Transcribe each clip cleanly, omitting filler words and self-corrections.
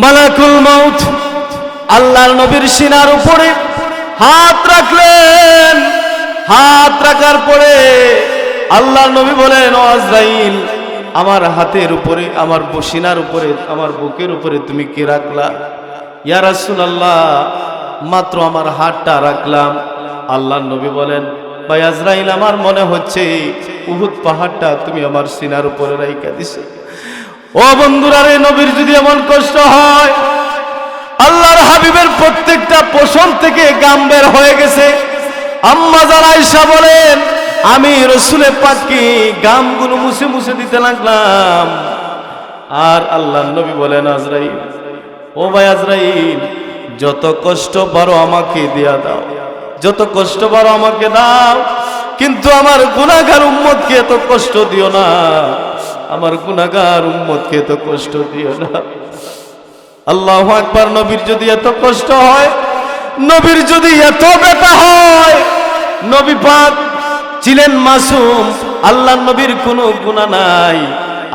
মালাকুল মাউত আল্লাহর নবীর সিনার উপরে হাত রাখলেন। হাত রাখার পরে আল্লাহর নবী বলেন, ও আজরাইল, আমার হাতের উপরে, আমার সিনার উপরে, আমার বুকের উপরে তুমি কি রাখলা? ইয়া রাসূলুল্লাহ, মাত্র আমার হাতটা রাখলাম। আল্লাহর নবী বলেন, ভাই আজরাইল, আমার মনে হচ্ছে উহুদ পাহাড়টা তুমি আমার সিনার উপরে রাইখা দিছো। ও বন্ধুরা রে, নবীর যদি এমন কষ্ট হয়, আল্লাহর হাবিবের প্রত্যেকটা পশম থেকে গাম বের হয়ে গেছে। আম্মা জান আয়েশা বলেন, আমি রাসূলের পাককে গামগুলো মুছে মুছে দিতে লাগলাম। আর আল্লাহর নবী বলেন, আজরাইল, ও ভাই আজরাইল, যত কষ্ট পারো আমাকে দিয়া দাও, যত কষ্ট পারো আমাকে দাও, কিন্তু আমার গুনাহগার উম্মতকে এত কষ্ট দিও না, আমার গুনাহগার উম্মতকে এত কষ্ট দিও না। আল্লাহু আকবার। নবীর যদি এত কষ্ট হয়, নবীর যদি এত ব্যথা হয়, নবী পাক ছিলেন মাসুম, আল্লাহর নবীর কোনো গুনাহ নাই,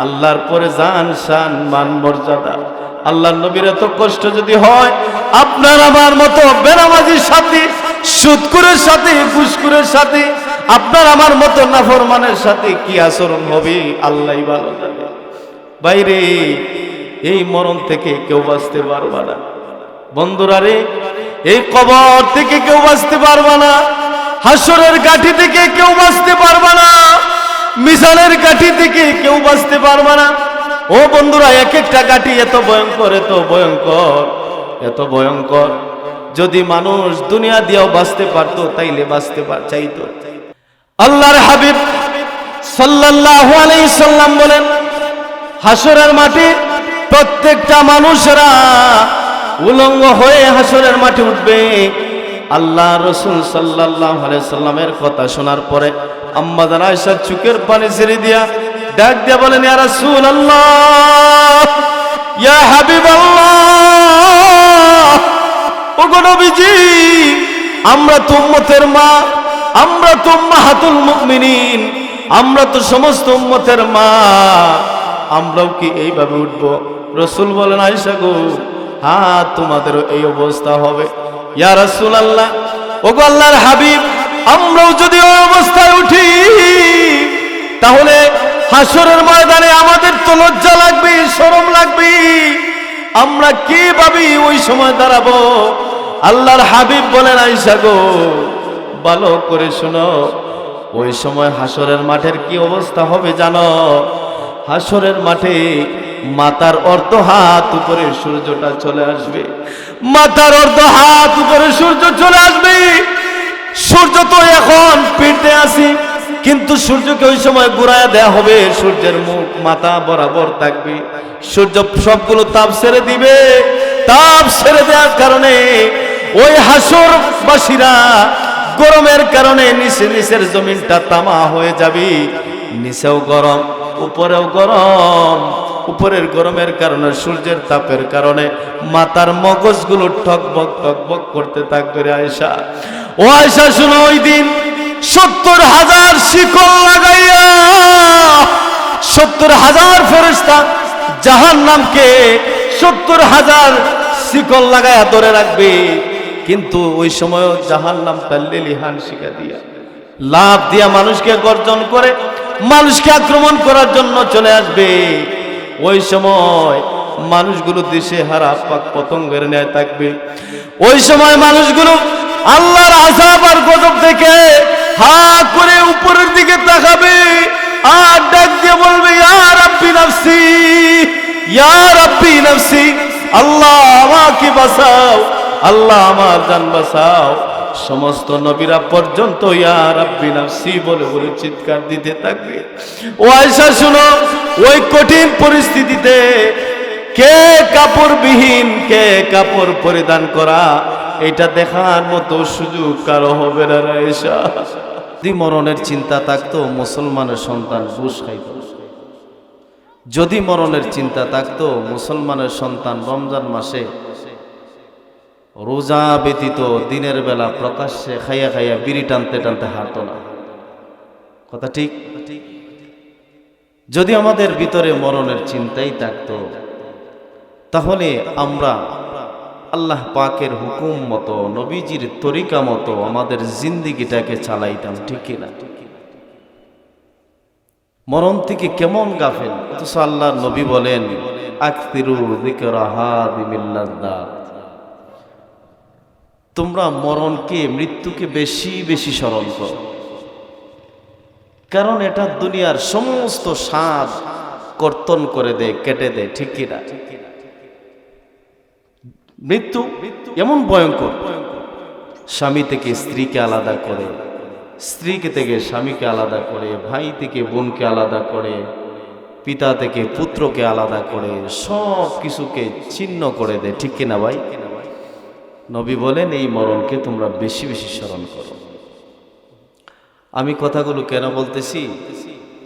আল্লাহর পরে জান শান মান মর্যাদা। আল্লাহর নবীর এত কষ্ট যদি হয়, আপনার আমার মতো বেনামাজির সাথে, সুদখোরের সাথে, ঘুষখোরের সাথে, আপনার আমার মতো নাফরমানের সাথে কি আচরণ হবে আল্লাহই ভালো জানে। বাইরে এই মরণ থেকে কেউ বাঁচতে পারবে না। বন্ধুরা রে, এই কবর থেকে কেউ বাঁচতে পারবে না, হাসরের গাঠি থেকে কেউ বাঁচতে পারবে না, মিজানের গাঠি থেকে কেউ বাঁচতে পারবে না। ও বন্ধুরা, এক একটা গাঠি এত ভয়ঙ্কর, এত ভয়ঙ্কর, এত ভয়ঙ্কর। যদি মানুষ দুনিয়া দিয়েও বাঁচতে পারতো, তাইলে বাঁচতে চাইতো। আল্লাহর হাবিব সাল্লাল্লাহু আলাইহি সাল্লাম বলেন, হাসরের মাঠে প্রত্যেকটা মানুষরা উলঙ্গ হয়ে হাসরের মাঠে উঠবে। আল্লাহ রাসূল সাল্লাল্লাহু আলাইহি সাল্লামের কথা শোনার পরে আম্মা জান আয়েশা চোখের পানি ছেড়ে দিয়া ডাক দিয়া বলেন, ইয়া রাসূলুল্লাহ, ইয়া হাবিবাল্লাহ, ওগো নবীজি, আমরা তো উম্মতের মা, আমরা তো উম্মাহাতুল মুমিনিন, আমরা তো সমস্ত উম্মতের মা, আমরাও কি এইভাবে উঠবো? রাসূল বলেন, আয়েশা গো, হ্যাঁ, তোমাদেরও এই অবস্থা হবে। ইয়া রাসূলুল্লাহ, ওগো আল্লাহর হাবিব, আমরাও যদি ওই অবস্থায় উঠি, তাহলে হাসরের ময়দানে আমাদের তো লজ্জা লাগবে, শরম লাগবে, আমরা কিভাবে ওই সময় দাঁড়াবো? আল্লাহর হাবিব বলেন, আয়েশা গো, ভালো করে শোনো, ওই সময় হাসরের মাঠের কি অবস্থা হবে জানো? হাসরের মাঠে মাথার অর্ধ হাত উপরে সূর্যটা চলে আসবে, মাথার অর্ধ হাত উপরে সূর্য চলে আসবে। সূর্য তো এখন পিঠে আছে, কিন্তু সূর্যকে ওই সময় ঘুরায় দেয়া হবে, সূর্যের মুখ মাথা বরাবর থাকবে। সূর্য সবগুলো তাপ ছেড়ে দিবে, তাপ ছেড়ে দেওয়ার কারণে ওই হাসরবাসীরা গরমের কারণে নিচের জমিনটা তামা হয়ে যাবে, নিচেও গরম, উপরেও গরম। উপরের গরমের কারণে, সূর্যের তাপের কারণে মাথার মগজগুলো টকবক টকবক করতে থাকবে। আয়েশা, ও আয়েশা, শুনো, ওই দিন ৭০,০০০ শিকল লাগাইয়া ৭০,০০০ ফেরেশতা জাহান্নামকে ৭০,০০০ শিকল লাগাইয়া ধরে রাখবে। কিন্তু ওই সময় জাহান্নামটা লেলিহান শিখা দিয়া, লাভ দিয়া মানুষকে গর্জন করে, মানুষকে আক্রমণ করার জন্য চলে আসবে। ওই সময় মানুষগুলো দিশে হারা পাক পতঙ্গের ন্যায় থাকবে। ওই সময় মানুষগুলো আল্লাহর আযাব আর গজব থেকে হা করে উপরের দিকে তাকাবে আর ডাক দিয়ে বলবে, ইয়া রাব্বি নাফসি, ইয়া রাব্বি নাফসি, আল্লাহ আমাকে বাঁচাও, আল্লাহ আমার জান বাঁচাও। সমস্ত নবীরা পর্যন্ত ইয়া রাব্বি নাফসি বলে বলে চিৎকার দিতে থাকবে। ও আয়েশা, শুনো, ওই কঠিন পরিস্থিতিতে কে কাপড়বিহীন, কে কাপড় পরিধান করা, এটা দেখার মতো সুযোগ কারো হবে না। আয়েশা, যদি মরণের চিন্তা থাকতো, মুসলমানের সন্তান ঘুষ খাইত। যদি মরণের চিন্তা থাকতো, মুসলমানের সন্তান রমজান মাসে রোজা ব্যতীত দিনের বেলা প্রকাশ্যে খাইয়া খাইয়া বিড়ি টানতে টানতে হারতো না। কথা ঠিক? যদি আমাদের ভিতরে মরণের চিন্তাই থাকতো, তাহলে আমরা আল্লাহ পাকের হুকুম মতো নবীজির তরিকা মতো আমাদের জিন্দিগিটাকে চালাইতাম, ঠিক কিনা? মরণ থেকে কেমন গাফেল, অথচ আল্লাহর নবী বলেন আকসিরু যিকরা হাদিমিল লাযযাত, তোমরা মরণকে, মৃত্যুকে বেশি বেশি স্মরণ করো, কারণ এটা দুনিয়ার সমস্ত স্বাদ কর্তন করে দেয়, কেটে দেয়, ঠিক কিনা? মৃত্যু এমন ভয়ঙ্কর, স্বামী থেকে স্ত্রীকে আলাদা করে, স্ত্রীকে থেকে স্বামীকে আলাদা করে, ভাই থেকে বোনকে আলাদা করে, পিতা থেকে পুত্রকে আলাদা করে, সব কিছুকে ছিন্ন করে দেয়, ঠিক কিনা ভাই? নবী বলেন এই মরণকে তোমরা বেশি বেশি স্মরণ করো। আমি কথাগুলো কেন বলতেছি,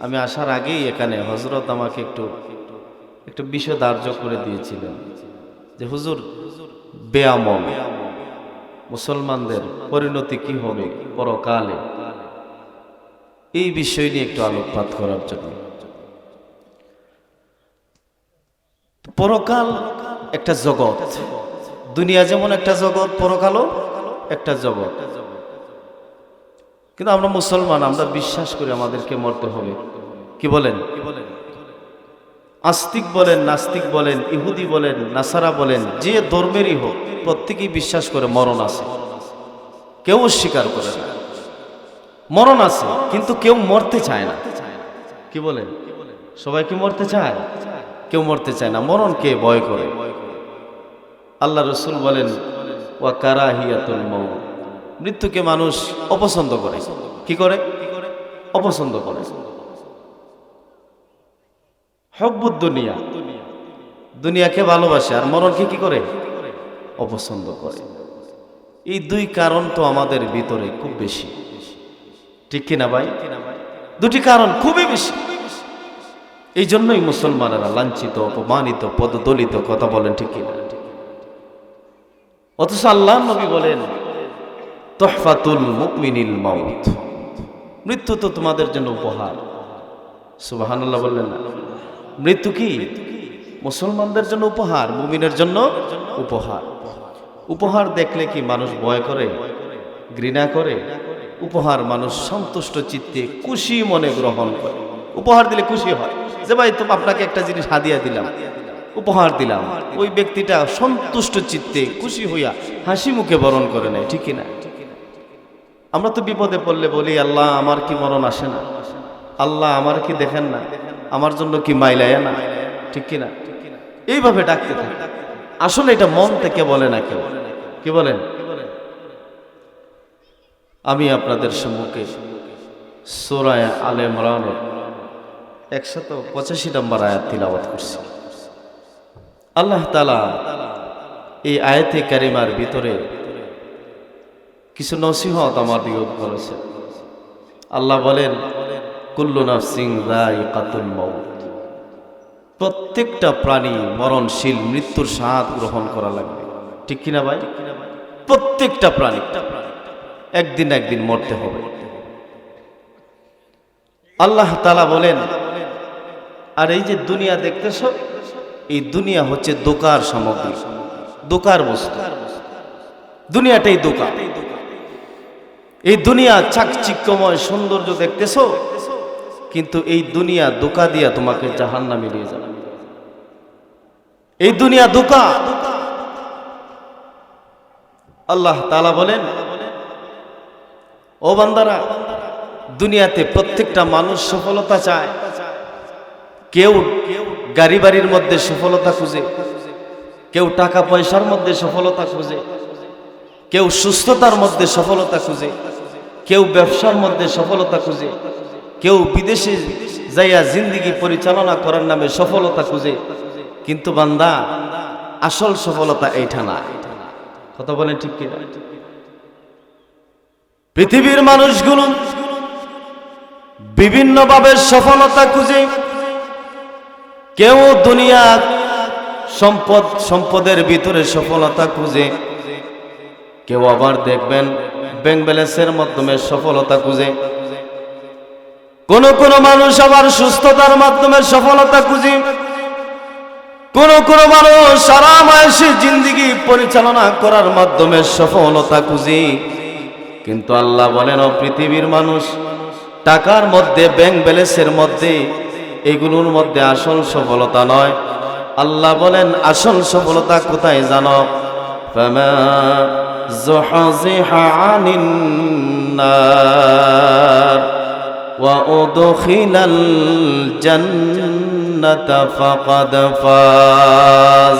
আমি আসার আগেই এখানে হযরত আমাকে একটু বিষয় ধার্য করে দিয়েছিলেন যে হুজুর, বেয়ামল মুসলমানদের পরিণতি কি হবে পরকালে, এই বিষয় নিয়ে একটু আলোকপাত করার জন্য। পরকাল একটা জগৎ, দুনিয়া যেমন একটা জগৎ, পরকালও একটা জগৎ। কিন্তু আমরা মুসলমান, আমরা বিশ্বাস করি আমাদেরকে মরতে হবে। কি বলেন? আস্তিক বলেন, নাস্তিক বলেন, ইহুদি বলেন, নাসারা বলেন, যে ধর্মেরই হোক, প্রত্যেকেই বিশ্বাস করে মরণ আছে, কেউ স্বীকার করে না। মরণ আছে, কিন্তু কেউ মরতে চায় না। কি বলেন? সবাই কি মরতে চায়? কেউ মরতে চায় না, মরণকে ভয় করে। আল্লাহ রসুল বলেন ওয়া কারাহিয়াতুল মউত, মৃত্যুকে মানুষ অপছন্দ করে। কি করে? অপছন্দ করে। হব্বুদ দুনিয়া, দুনিয়াকে ভালোবাসে, আর মরণকে কি করে? অপছন্দ করে। এই দুই কারণ তো আমাদের ভিতরে খুব বেশি, ঠিক কিনা ভাই? দুটি কারণ খুবই বেশি। এই জন্যই মুসলমানেরা লাঞ্ছিত, অপমানিত, পদদলিত, কথা বলেন, ঠিক কিনা? অথচ আল্লাহ নবী বলেন তুহফাতুল মুমিনিল মাউত, মৃত্যু তো তোমাদের জন্য উপহার। সুবহানাল্লাহ বললেন না? মৃত্যু কি মুসলমানদের জন্য উপহার, মুমিনের জন্য উপহার। উপহার দেখলে কি মানুষ ভয় করে, ঘৃণা করে? উপহার মানুষ সন্তুষ্ট চিত্তে খুশি মনে গ্রহণ করে। উপহার দিলে খুশি হয় যে ভাই তো আপনাকে একটা জিনিস হাদিয়া দিলাম, উপহার দিলাম। ওই ব্যক্তিটা সন্তুষ্ট চিত্তে খুশি হইয়া হাসি মুখে বরণ করে নেয়, ঠিক কিনা? আমরা তো বিপদে পড়লে বলি আল্লাহ আমার কি মরণ আসে না, আল্লাহ আমার কি দেখেন না, আমার জন্য কি মাইলায় না, ঠিক কিনা? এইভাবে ডাকতে থাকে। আসলে এটা মন থেকে বলে না কেউ। কি বলেন? আমি আপনাদের সম্মুখে সূরা আলে ইমরানের 185 নম্বর আয়াত তিলাওয়াত করছি। আল্লাহ তাআলা এই আয়াতে কারিমার ভিতরে কিছু নসিহত আমার দিকে করেছে। আল্লাহ বলেন কুল্লু নাফসিন যায়িকাতুল মাউত, প্রত্যেকটা প্রাণী মরণশীল, মৃত্যুর স্বাদ গ্রহণ করা লাগবে, ঠিক কিনা ভাই? প্রত্যেকটা প্রাণী একদিন একদিন মরতে হবে। আল্লাহ তাআলা বলেন আর এই যে দুনিয়া দেখতেছ, এই দুনিয়া হচ্ছে দোকার সামগ্রী, দোকার বস্তু। দুনিয়াটাই দোকা। এই দুনিয়া চাকচিক্যময় সৌন্দর্য দেখতেছ, কিন্তু এই দুনিয়া দোকা দিয়া তোমাকে জাহান্নামে নিয়ে যাবে। এই দুনিয়া দোকা। আল্লাহ তাআলা বলেন ও বান্দারা, দুনিয়াতে প্রত্যেকটা মানুষ সফলতা চায়। কেউ গাড়ি বাড়ির মধ্যে সফলতা খুঁজে, কেউ টাকা পয়সার মধ্যে সফলতা খুঁজে, কেউ সুস্থতার মধ্যে সফলতা খুঁজে, কেউ ব্যবসার মধ্যে সফলতা খুঁজে, কেউ বিদেশে যাইয়া জিন্দেগি পরিচালনা করার নামে সফলতা খুঁজে। কিন্তু বান্দা, আসল সফলতা এইটা না। কথা বলেন ঠিক কিনা? পৃথিবীর মানুষগুলো বিভিন্নভাবে সফলতা খুঁজে। কেউ দুনিয়া সম্পদের ভিতরে সফলতা খুঁজে, কেউ আবার দেখবেন ব্যাংক ব্যালেন্সের মাধ্যমে সফলতা খুঁজে, কোন মানুষ আবার সুস্থতার মাধ্যমে সফলতা খুঁজে, কোন মানুষ আরামায়েশে জিন্দেগি পরিচালনা করার মাধ্যমে সফলতা খুঁজি, কিন্তু আল্লাহ বলেন ও পৃথিবীর মানুষ, টাকার মধ্যে, ব্যাংক ব্যালেন্সের মধ্যে, এগুলোর মধ্যে আসল সফলতা নয়। আল্লাহ বলেন আসল সফলতা কোথায় জানো? ফামা যুহযিহা আনিন নার ওয়া উদখিলাল জান্নাতা ফাকাদ ফাজ।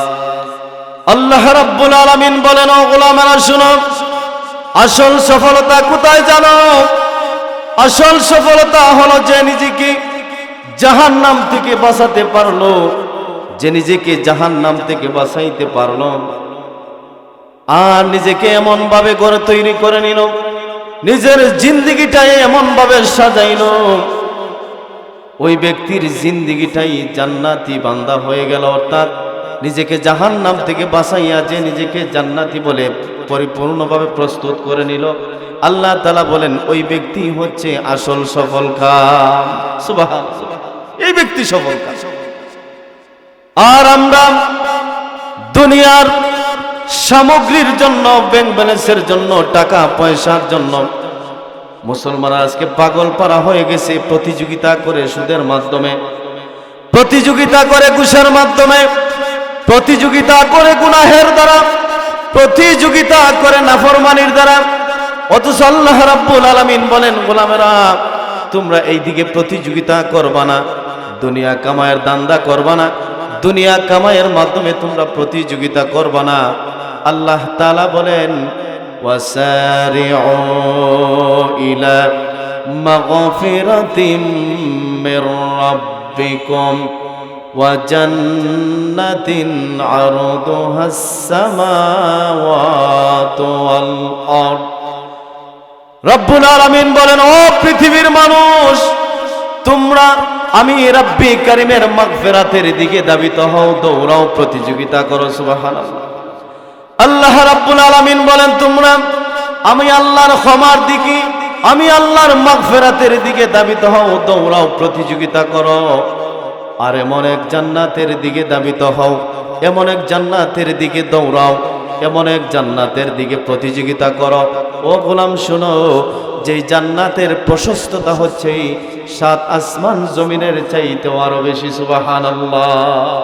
আল্লাহ রাব্বুল আলামিন বলেন ও গোলামেরা শুনো, আসল সফলতা কোথায় জানো? আসল সফলতা হলো যে নিজেকে জাহান্নাম থেকে বাঁচাতে পারলো, যে নিজেকে জাহান্নাম থেকে বাঁচাইতে পারলো, আর নিজেকে এমন ভাবে গড়ে তৈরি করে নিল, নিজের জিন্দেগিটাই এমন ভাবে সাজাইল, ওই ব্যক্তির জিন্দেগিটাই জান্নাতি বান্দা হয়ে গেল। অর্থাৎ নিজেকে জাহান্নাম থেকে বাঁচাইয়া যে নিজেকে জান্নাতি বলে পরিপূর্ণভাবে প্রস্তুত করে নিল, আল্লাহ তাআলা বলেন ওই ব্যক্তি হচ্ছে আসল সফল কাম। সুবহানাল্লাহ, এই ব্যক্তি সফল কাম। আর আমরা দুনিয়ার সামগ্রীর জন্য, ব্যাংক ব্যালেন্সের জন্য, টাকা পয়সার জন্য মুসলমানরা আজকে পাগল পারা হয়ে গেছে। প্রতিযোগিতা করে সুদের মাধ্যমে, প্রতিযোগিতা করে ঘুষের মাধ্যমে, প্রতিযোগিতা করে গুনাহের দ্বারা, প্রতিযোগিতা করে নাফরমানির দ্বারা। অথচ আল্লাহ রাব্বুল আলামিন বলেন গোলামেরা, তোমরা এই দিকে প্রতিযোগিতা করবা না, দুনিয়া কামায়ের দান্দা করবা না, দুনিয়া কামায়ের মাধ্যমে তোমরা প্রতিযোগিতা করবা না। আল্লাহ তাআলা বলেন ওয়াসারিউ ইলা মাগফিরাতিম মির রাব্বিকুম ওয়া জান্নাতিন আরদুহাস সামাওয়াতু ওয়াল আরদ। রব্বুল আলামিন বলেন ও পৃথিবীর মানুষ, তোমরা আমি রব্বি কারীমের মাগফিরাতের দিকে ধাবিত হও, দৌড়াও, প্রতিযোগিতা করো। সুবহানাল্লাহ। আল্লাহ রাব্বুল আলামিন বলেন তোমরা আমি আল্লাহর ক্ষমার দিকে, আমি আল্লাহর মাগফিরাতের দিকে ধাবিত হও, দৌড়াও, প্রতিযোগিতা করো। আর এমন এক জান্নাতের দিকে ধাবিত হও, এমন এক জান্নাতের দিকে দৌড়াও, এমন এক জান্নাতের দিকে প্রতিযোগিতা করো। ও গোলাম শোনো, যে জান্নাতের প্রশস্ততা হচ্ছে 7 আসমান জমিনের চাইতেও আরো বেশি। সুবহানাল্লাহ,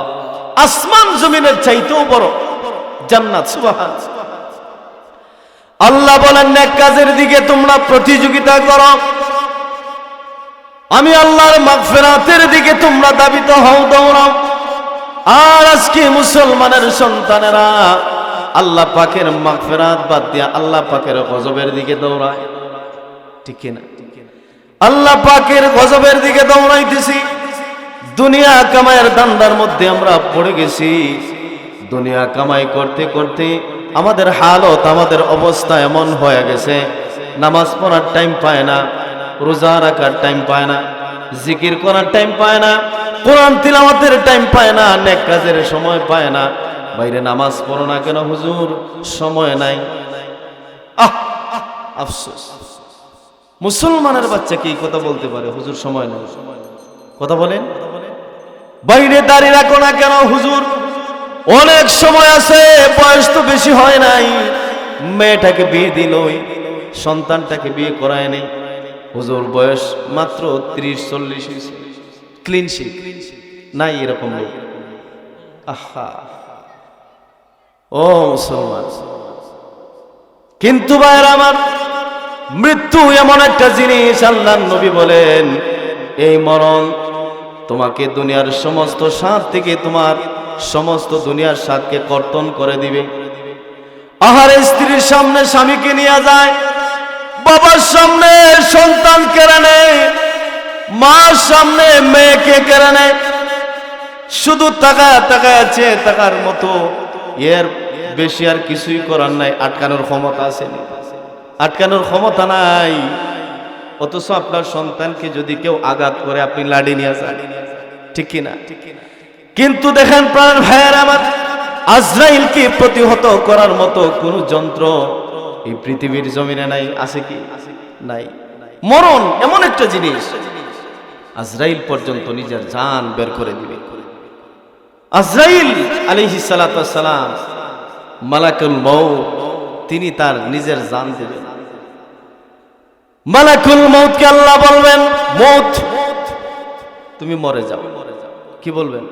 আসমান জমিনের চাইতেও বড় জান্নাত। সুবহানাল্লাহ। আল্লাহ বলেন নেক কাজের দিকে তোমরা প্রতিযোগিতা করো, আমি আল্লাহর মাগফিরাতের দিকে তোমরা ধাবিত হও, দৌড়াও। আর আজকে মুসলমানের সন্তানেরা আল্লাহ পাকের মাগফিরাত বাদ দিয়া আল্লাহ পাকের গজবের দিকে দৌড়ায়। ঠিক কিনা? আল্লাহ পাকের গজবের দিকে দৌড়াইতেছি, দুনিয়া কামাইয়ের দান্দার মধ্যে আমরা পড়ে গেছি। দুনিয়া কামাই করতে করতে আমাদের হালত, আমাদের অবস্থা এমন হয়ে গেছে, নামাজ পড়ার টাইম পায় না, রোজা রাখার টাইম পায় না, জিকির করার টাইম পায় না, কোরআন তিলাওয়াতের টাইম পায় না, নেক কাজের সময় পায় না। বাইরে নামাজ পড়ো না কেন হুজুর? সময় নাই। আফসোস, মুসলমানের বাচ্চা কি কথা বলতে পারে হুজুর সময় নাই? কথা বলেন। বাইরে দাঁড়িয়ে রাখো না কেন হুজুর? অনেক সময় আছে, বয়স তো বেশি হয় নাই, মেয়েটাকে বিয়ে দিলই, সন্তানটাকে বিয়ে করায় নেই, হুজুর বয়স মাত্র 30-40 হয়েছে, ক্লিন শিট নাই, এরকম লোক। আহা, ও মুসলমান, কিন্তু ভাইয়ের আমার, মৃত্যু এমন একটা জিনিস, আল্লাহর নবী বলেন এই মরণ তোমাকে দুনিয়ার সমস্ত স্বাদ থেকে, তোমার সমস্ত দুনিয়ার স্বাদকে কর্তন করে দিবে। আহারে, স্ত্রীর সামনে স্বামীকে নিয়ে যায়, বাবার সামনে সন্তান কেড়ে নেয়, মার সামনে মেয়েকে কেড়ে নেয়। শুধু তাকায় তাকায় আছে, তাকার মতো, এর বেশি আর কিছুই করার নাই। আটকানোর ক্ষমতা আছে? আটকানোর ক্ষমতা নাই। অথচ আপনার সন্তানকে যদি কেউ আঘাত করে আপনি লাঠি নিয়ে যান, ঠিক কিনা? কিন্তু দেখেন প্রাণ ভাইয়ের আমার, আজরাইলকে প্রতিহত করার মতো কোন যন্ত্র এই পৃথিবীর জমিনে নাই। আছে কি? নাই। মরণ এমন একটা জিনিস, আজরাইল পর্যন্ত নিজের জান বের করে দিবে। আজরাইল আলাইহিস সালাতু ওয়াস সালাম, মালাকুল মউত, তিনি তার নিজের জান দেবেন। মালাকুল মউতকে আল্লাহ বলবেন, মউত তুমি মরে যাও। কি বলবেন?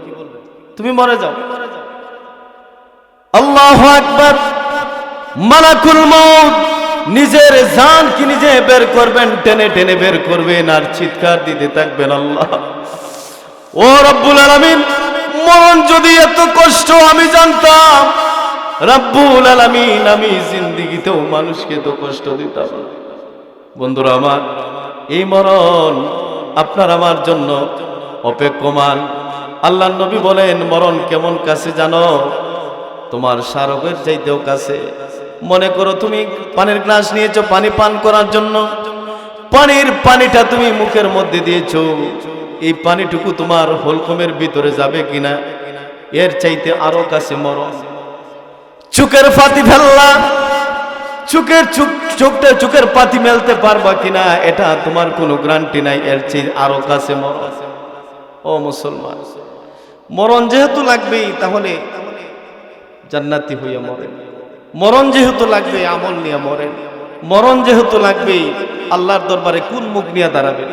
তুমি মরে যাও। আল্লাহু আকবার। মালাকুল মউত নিজের জান কি নিজে বের করবেন, টেনে টেনে বের করবেন আর চিৎকার দিতে থাকবেন, আল্লাহ ও রব্বুল আলামিন, মরণ যদি এত কষ্ট আমি জানতাম, রব্বুল আলামিন আমি জিন্দেগিতেও মানুষকে তো কষ্ট দিতাম। বন্ধুরা আমার, এই মরণ আপনার আমার জন্য অপেক্ষমান। আল্লাহর নবী বলেন, মরণ কেমন কাছে জানো? তোমার শারকের চাইতেও কাছে। মনে করো তুমি পানির গ্লাস নিয়েছো পানি পান করার জন্য, পানিটা তুমি মুখের মধ্যে দিয়েছো, এই পানিটুকু তোমার হলকমের ভিতরে যাবে কিনা, এর চাইতে আরো কাছে মরণ। চোখের পাতি ফেললা, চোখের পাতি মেলতে পারবা কিনা এটা তোমার কোনো গ্যারান্টি নাই, এর চেয়ে আরো কাছে মরণ। ও মুসলমান, মরণ যেহেতু লাগবেই তাহলে জান্নাতি হইয়া মরেন। মরণ যেহেতু লাগবে আমল নিয়ে মরেন। মরণ যেহেতু লাগবেই আল্লাহর দরবারে কোন মুখ নিয়ে দাঁড়াবেন,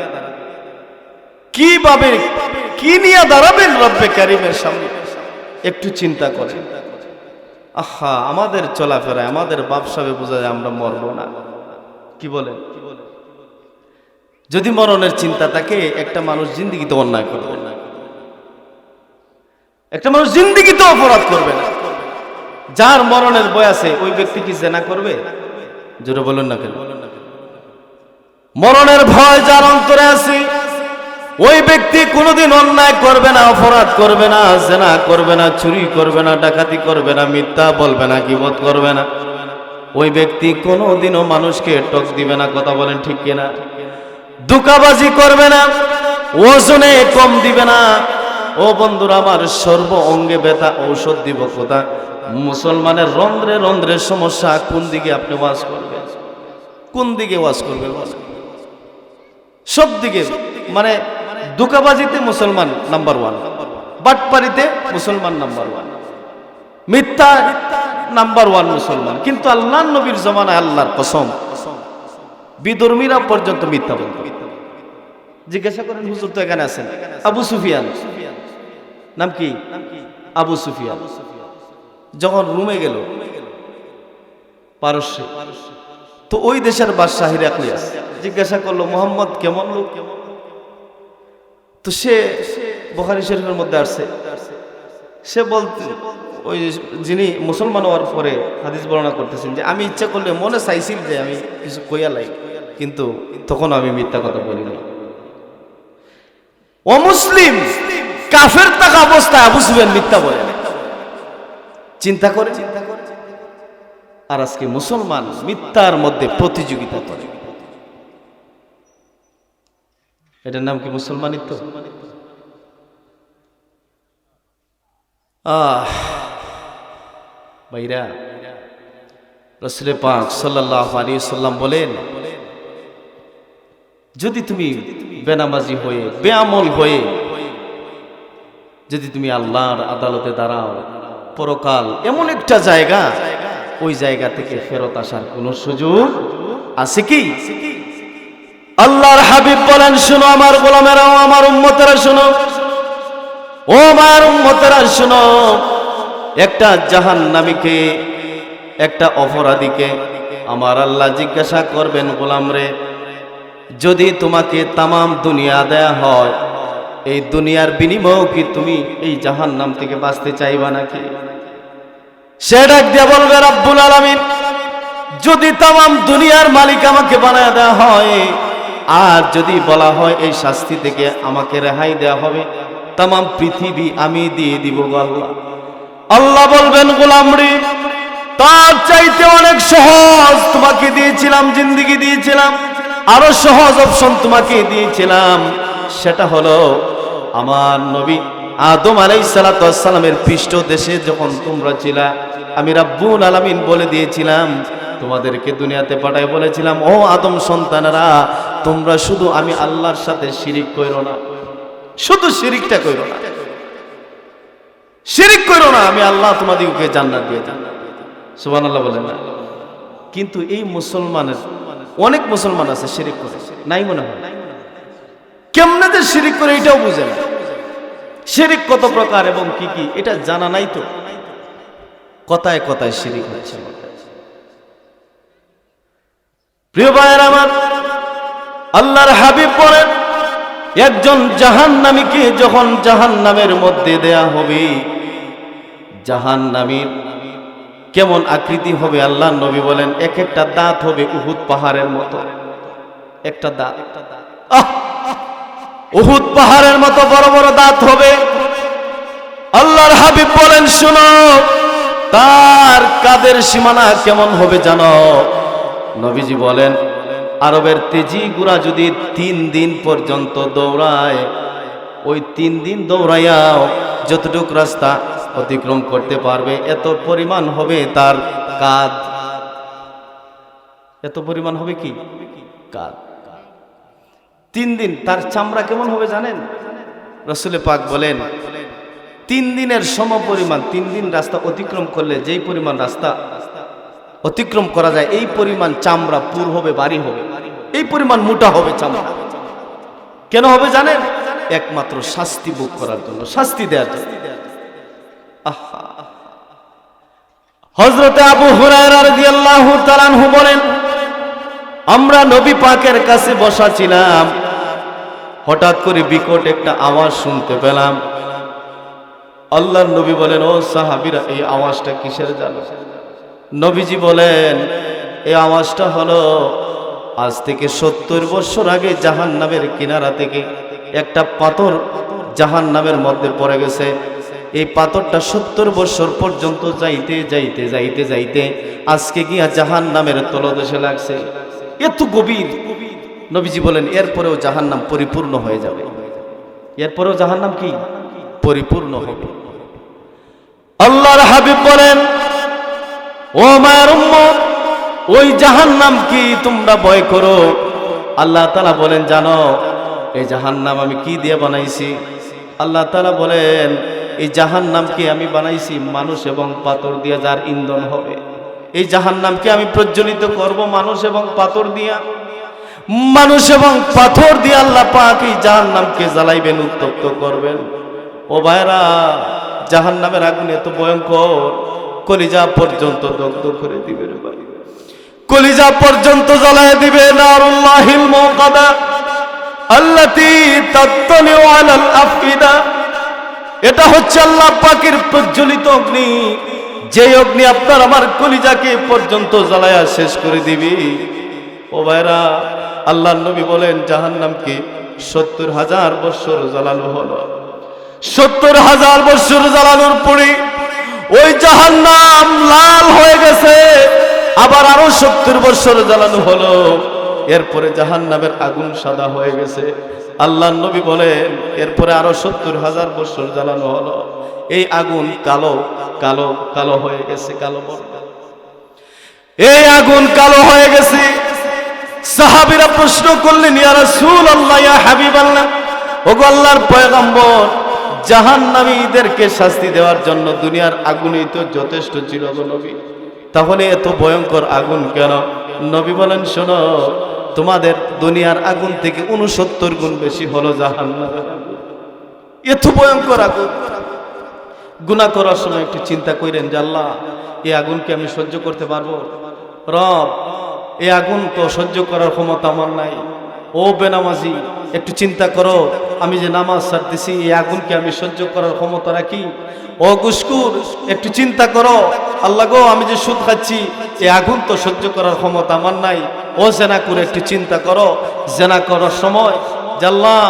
কিভাবে কি নিয়ে দাঁড়াবেন রব্বে কারীমের সামনে, একটু চিন্তা করেন। আহা, আমাদের চলাফেরায় আমাদের ব্যবসাবে বোঝা যায় আমরা মরব না। কি বলেন? যদি মরণের চিন্তা থাকে, একটা মানুষ জিন্দেগিতে অন্যায় করবে না, একটা মানুষ জিন্দেগিতে অপরাধ করবে না। যার মরণের ভয় আছে ওই ব্যক্তি কি জিনা করবে? জোরে বলুন না কেন? মরণের ভয় যার অন্তরে আছে ওই ব্যক্তি কোনোদিন অন্যায় করবে না, অপরাধ করবে না, জিনা করবে না, চুরি করবে না, ডাকাতি করবে না, মিথ্যা বলবে না, গীবত করবে না। ওই ব্যক্তি কোনোদিনও মানুষকে টক দিবে না। কথা বলেন ঠিক কিনা? ধোঁকাবাজি করবে না, ওজনে কম দিবে না। ও বন্ধুরা আমার, সর্ব অঙ্গে ব্যথা ঔষধ দিব কোথা? মুসলমানের রন্ধ্রে রন্ধ্রে সমস্যা, কোন দিকে আপনি ওয়াজ করবেন? কোন দিকে ওয়াজ করবেন? সব দিকে। মানে ধোঁকাবাজিতে মুসলমান নাম্বার 1, বাটপারিতে মুসলমান নাম্বার 1, মিথ্যা নাম্বার 1 মুসলমান। কিন্তু আল্লাহর নবীর জমানায় আল্লাহর কসম বিধর্মীরা পর্যন্ত মিথ্যা বলত। জিজ্ঞাসা করেন, হুজুর তো এখানে আছেন, আবু সুফিয়ান নাম কি? আবু সুফিয়ান যখন রুমে গেল পারস্যে, তো ওই দেশের বাদশাহ হিরাক্লিয়াস জিজ্ঞাসা করলো, মুহাম্মদ কেমন লোক? তো সে বুখারী শরীফের মধ্যে আসছে, সে বলতে ওই যিনি মুসলমান হওয়ার পরে হাদিস বর্ণনা করতেছেন যে আমি ইচ্ছা করলে মনে চাইছিল যে আমি কিছু কইয়া লাই, কিন্তু তখন আমি মিথ্যা কথা বলি না। অমুসলিম কাফের থাকা অবস্থায় আবু সুফিয়ান মিথ্যা বলে। চিন্তা করে। আর আজকে মুসলমান মিথ্যার মধ্যে প্রতিযোগিতা করে। এটার নাম কি মুসলমানিত্ব? ভাইরা, রাসূল পাক সাল্লাল্লাহু আলাইহি সাল্লাম বলেন, যদি তুমি বেনামাজি হয়ে বেআমল হয়ে যদি তুমি আল্লাহর আদালতে দাঁড়াও, পরকাল এমন একটা জায়গা, ওই জায়গা থেকে ফেরত আসার কোন সুযোগ আছে কি? আল্লাহর হাবিব বলেন, শুনো আমার গোলামেরাও, আমার উম্মতেরা শুনো, ও আমার উম্মতেরা শুনো, একটা জাহান্নামীকে, একটা অপরাধীকে আমার আল্লাহ জিজ্ঞাসা করবেন, গোলাম রে, যদি তোমাকে তামাম দুনিয়া দেয়া হয়, এই দুনিয়ার বিনিময়ে কি তুমি এই জাহান্নাম থেকে বাঁচতে চাইবা নাকি? সে ডাক দিয়ে বলবে, রব্বুল আলামিন, যদি তামাম দুনিয়ার মালিক আমাকে বানায় দেওয়া হয়, আর যদি বলা হয় এই শাস্তি থেকে আমাকে রেহাই দেওয়া হবে, তামাম পৃথিবী আমি দিয়ে দিব গো আল্লাহ। আল্লাহ বলবেন, গোলাম রে, তার চাইতে অনেক সহজ তোমাকে দিয়েছিলাম, জিন্দেগি দিয়েছিলাম, আরো সহজ অপশন তোমাকে দিয়েছিলাম। সেটা হলো আমার নবী আদম আলাইহিস সালাতু ওয়াস সালামের পৃষ্ঠ দেশে যখন তোমরা ছিলা, আমি রব্বুল আলামিন বলে দিয়েছিলাম, তোমাদেরকে দুনিয়াতে পাঠাই বলেছিলাম, ও আদম সন্তানেরা, তোমরা শুধু আমি আল্লাহর সাথে শিরিক কইরো না, শুধু শিরিকটা কইরো না। শিরিক করো না, আমি আল্লাহ তোমাদেরকে জান্নাত দিয়ে দেব। সুবহানাল্লাহ বলেন না? কিন্তু এই মুসলমানের অনেক মুসলমান আছে শিরিক করে, নাই মনে হয়? কেমনে যে শিরিক করে এটাও বুঝে না। শিরিক কত প্রকার এবং কি কি এটা জানা নাই তো, কথায় কথায় শিরিক হচ্ছে। প্রিয় ভাইয়ের আমার, আল্লাহর হাবিব বলেন একজন জাহান্নামীকে যখন জাহান্নামের মধ্যে দেয়া হবে, জাহান্নামীর কেমন আকৃতি হবে আল্লাহর নবী বলেন এক একটা দাঁত হবে উহুদ পাহাড়ের মতো। একটা দাঁত, উহুদ পাহাড়ের মতো বড় বড় দাঁত হবে। আল্লাহর হাবিব বলেন শুনো, তার কাদের সীমানা কেমন হবে জানো? নবীজি বলেন আরবের তেজি গুড়া যদি 3 দিন পর্যন্ত দৌড়ায়, ওই 3 দিন দৌড়াইয়াও যতটুক রাস্তা অতিক্রম করতে পারবে এত পরিমাণ হবে তার কাঁধ। এত পরিমাণ হবে কি কাঁধ। 3 দিন তার চামড়া কেমন হবে জানেন? রাসূল পাক বলেন 3 দিনের সমপরিমাণ, 3 দিন রাস্তা অতিক্রম করলে যেই পরিমাণ রাস্তা অতিক্রম করা যায় এই পরিমাণ চামড়া পুর হবে, বাড়ি হবে, এই পরিমাণ মোটা হবে চামড়া। কেন হবে জানেন? একমাত্র শাস্তি ভোগ করার জন্য, শাস্তি দেওয়ার জন্য। হযরতে আবু হুরায়রা রাদিয়াল্লাহু তাআলা আনহু বলেন আমরা নবী পাকের কাছে বসা ছিলাম, হঠাৎ করে বিকট একটা আওয়াজ শুনতে পেলাম। আল্লাহর নবী বলেন ও সাহাবীরা এই আওয়াজটা কিসের জানো? নবীজি বলেন এই আওয়াজটা হলো আজ থেকে 70 বছর আগে জাহান্নামের কিনারা থেকে একটা পাথর জাহান্নামের মধ্যে পড়ে গেছে। এই পাথরটা 70 বছর পর্যন্ত যাইতে যাইতে যাইতে যাইতে আজকে গিয়া জাহান্নামের তলদেশে লাগছে। এত গভীর। নবীজি বলেন এরপরেও জাহান্নাম পরিপূর্ণ হয়ে যাবে, এরপরেও জাহান্নাম কি পরিপূর্ণ হবে। আল্লাহর হাবিব বলেন ও মায়ের উম্মত, ওই জাহান্নাম কি তোমরা ভয় করো? আল্লাহ তাআলা বলেন জানো এই জাহান্নাম আমি কি দিয়ে বানাইছি? আল্লাহ তাআলা বলেন এই জাহান্নামকে আমি বানাইছি মানুষ এবং পাথর দিয়ে, যার ইন্ধন হবে। এই জাহান্নামকে আমি প্রজ্বলিত করব মানুষ এবং পাথর দিয়া। মানুষ এবং পাথর দিয়ে আল্লাহ পাক এই জাহান্নামকে জ্বালাইবেন, উত্তপ্ত করবেন। ও ভাইরা, জাহান্নামের আগুন এত ভয়ঙ্কর, কলিজা পর্যন্ত দগ্ধ করে দিবে রে ভাই, কলিজা পর্যন্ত জ্বালায় দিবে। নারুল্লাহিল মুকাদা আল্লাতী তাত্তালিউ আলাল আফইদা, এটা হচ্ছে আল্লাহ পাকের প্রজ্বলিত অগ্নি, যে অগ্নি আপনার আমার কলিজাকে পর্যন্ত জ্বালায়া শেষ করে দিবে। ও ভাইরা, আল্লাহর নবী বলেন জাহান্নামকে 70,000 বছর জ্বালানো হলো। 70,000 বছর জ্বালানোর পরে ওই জাহান্নাম লাল হয়ে গেছে। আবার আরো 70 বছর জ্বালানো হলো, এরপরে জাহান্নামের আগুন সাদা হয়ে গেছে। আল্লাহর নবী বলেন এরপরে আরো 70,000 বছর জ্বালানো হলো, এই আগুন কালো কালো কালো হয়ে গেছে, কালো বর্ণ। এই আগুন কালো হয়ে গেছে। সাহাবীরা প্রশ্ন করলেন ইয়া রাসূলুল্লাহ, ইয়া হাবিবাল্লাহ, ওগো আল্লাহর পয়গম্বর, জাহান্নামীদেরকে শাস্তি দেওয়ার জন্য দুনিয়ার আগুনই তো যথেষ্ট ছিল গো নবী, তাহলে এত ভয়ঙ্কর আগুন কেন? নবী বলেন শোনো, তোমাদের দুনিয়ার আগুন থেকে 69 গুণ বেশি হলো জাহান্নামের আগুন। এত ভয়ঙ্কর আগুন। গুনাহ করার সময় একটু চিন্তা করেন যে আল্লাহ এই আগুনকে আমি সহ্য করতে পারবো? রব, এই আগুন তো সহ্য করার ক্ষমতা আমার নাই। ও বেনামাজি, একটু চিন্তা করো, আমি যে নামাজ ছাড়তেছি এই আগুনকে আমি সহ্য করার ক্ষমতা রাখি? ও ঘুষখোর, একটু চিন্তা করো, আল্লাহ গো আমি যে সুদ খাচ্ছি এই আগুন তো সহ্য করার ক্ষমতা আমার নাই। ও জেনাকুর, একটু চিন্তা করো, জেনা করার সময় যে আল্লাহ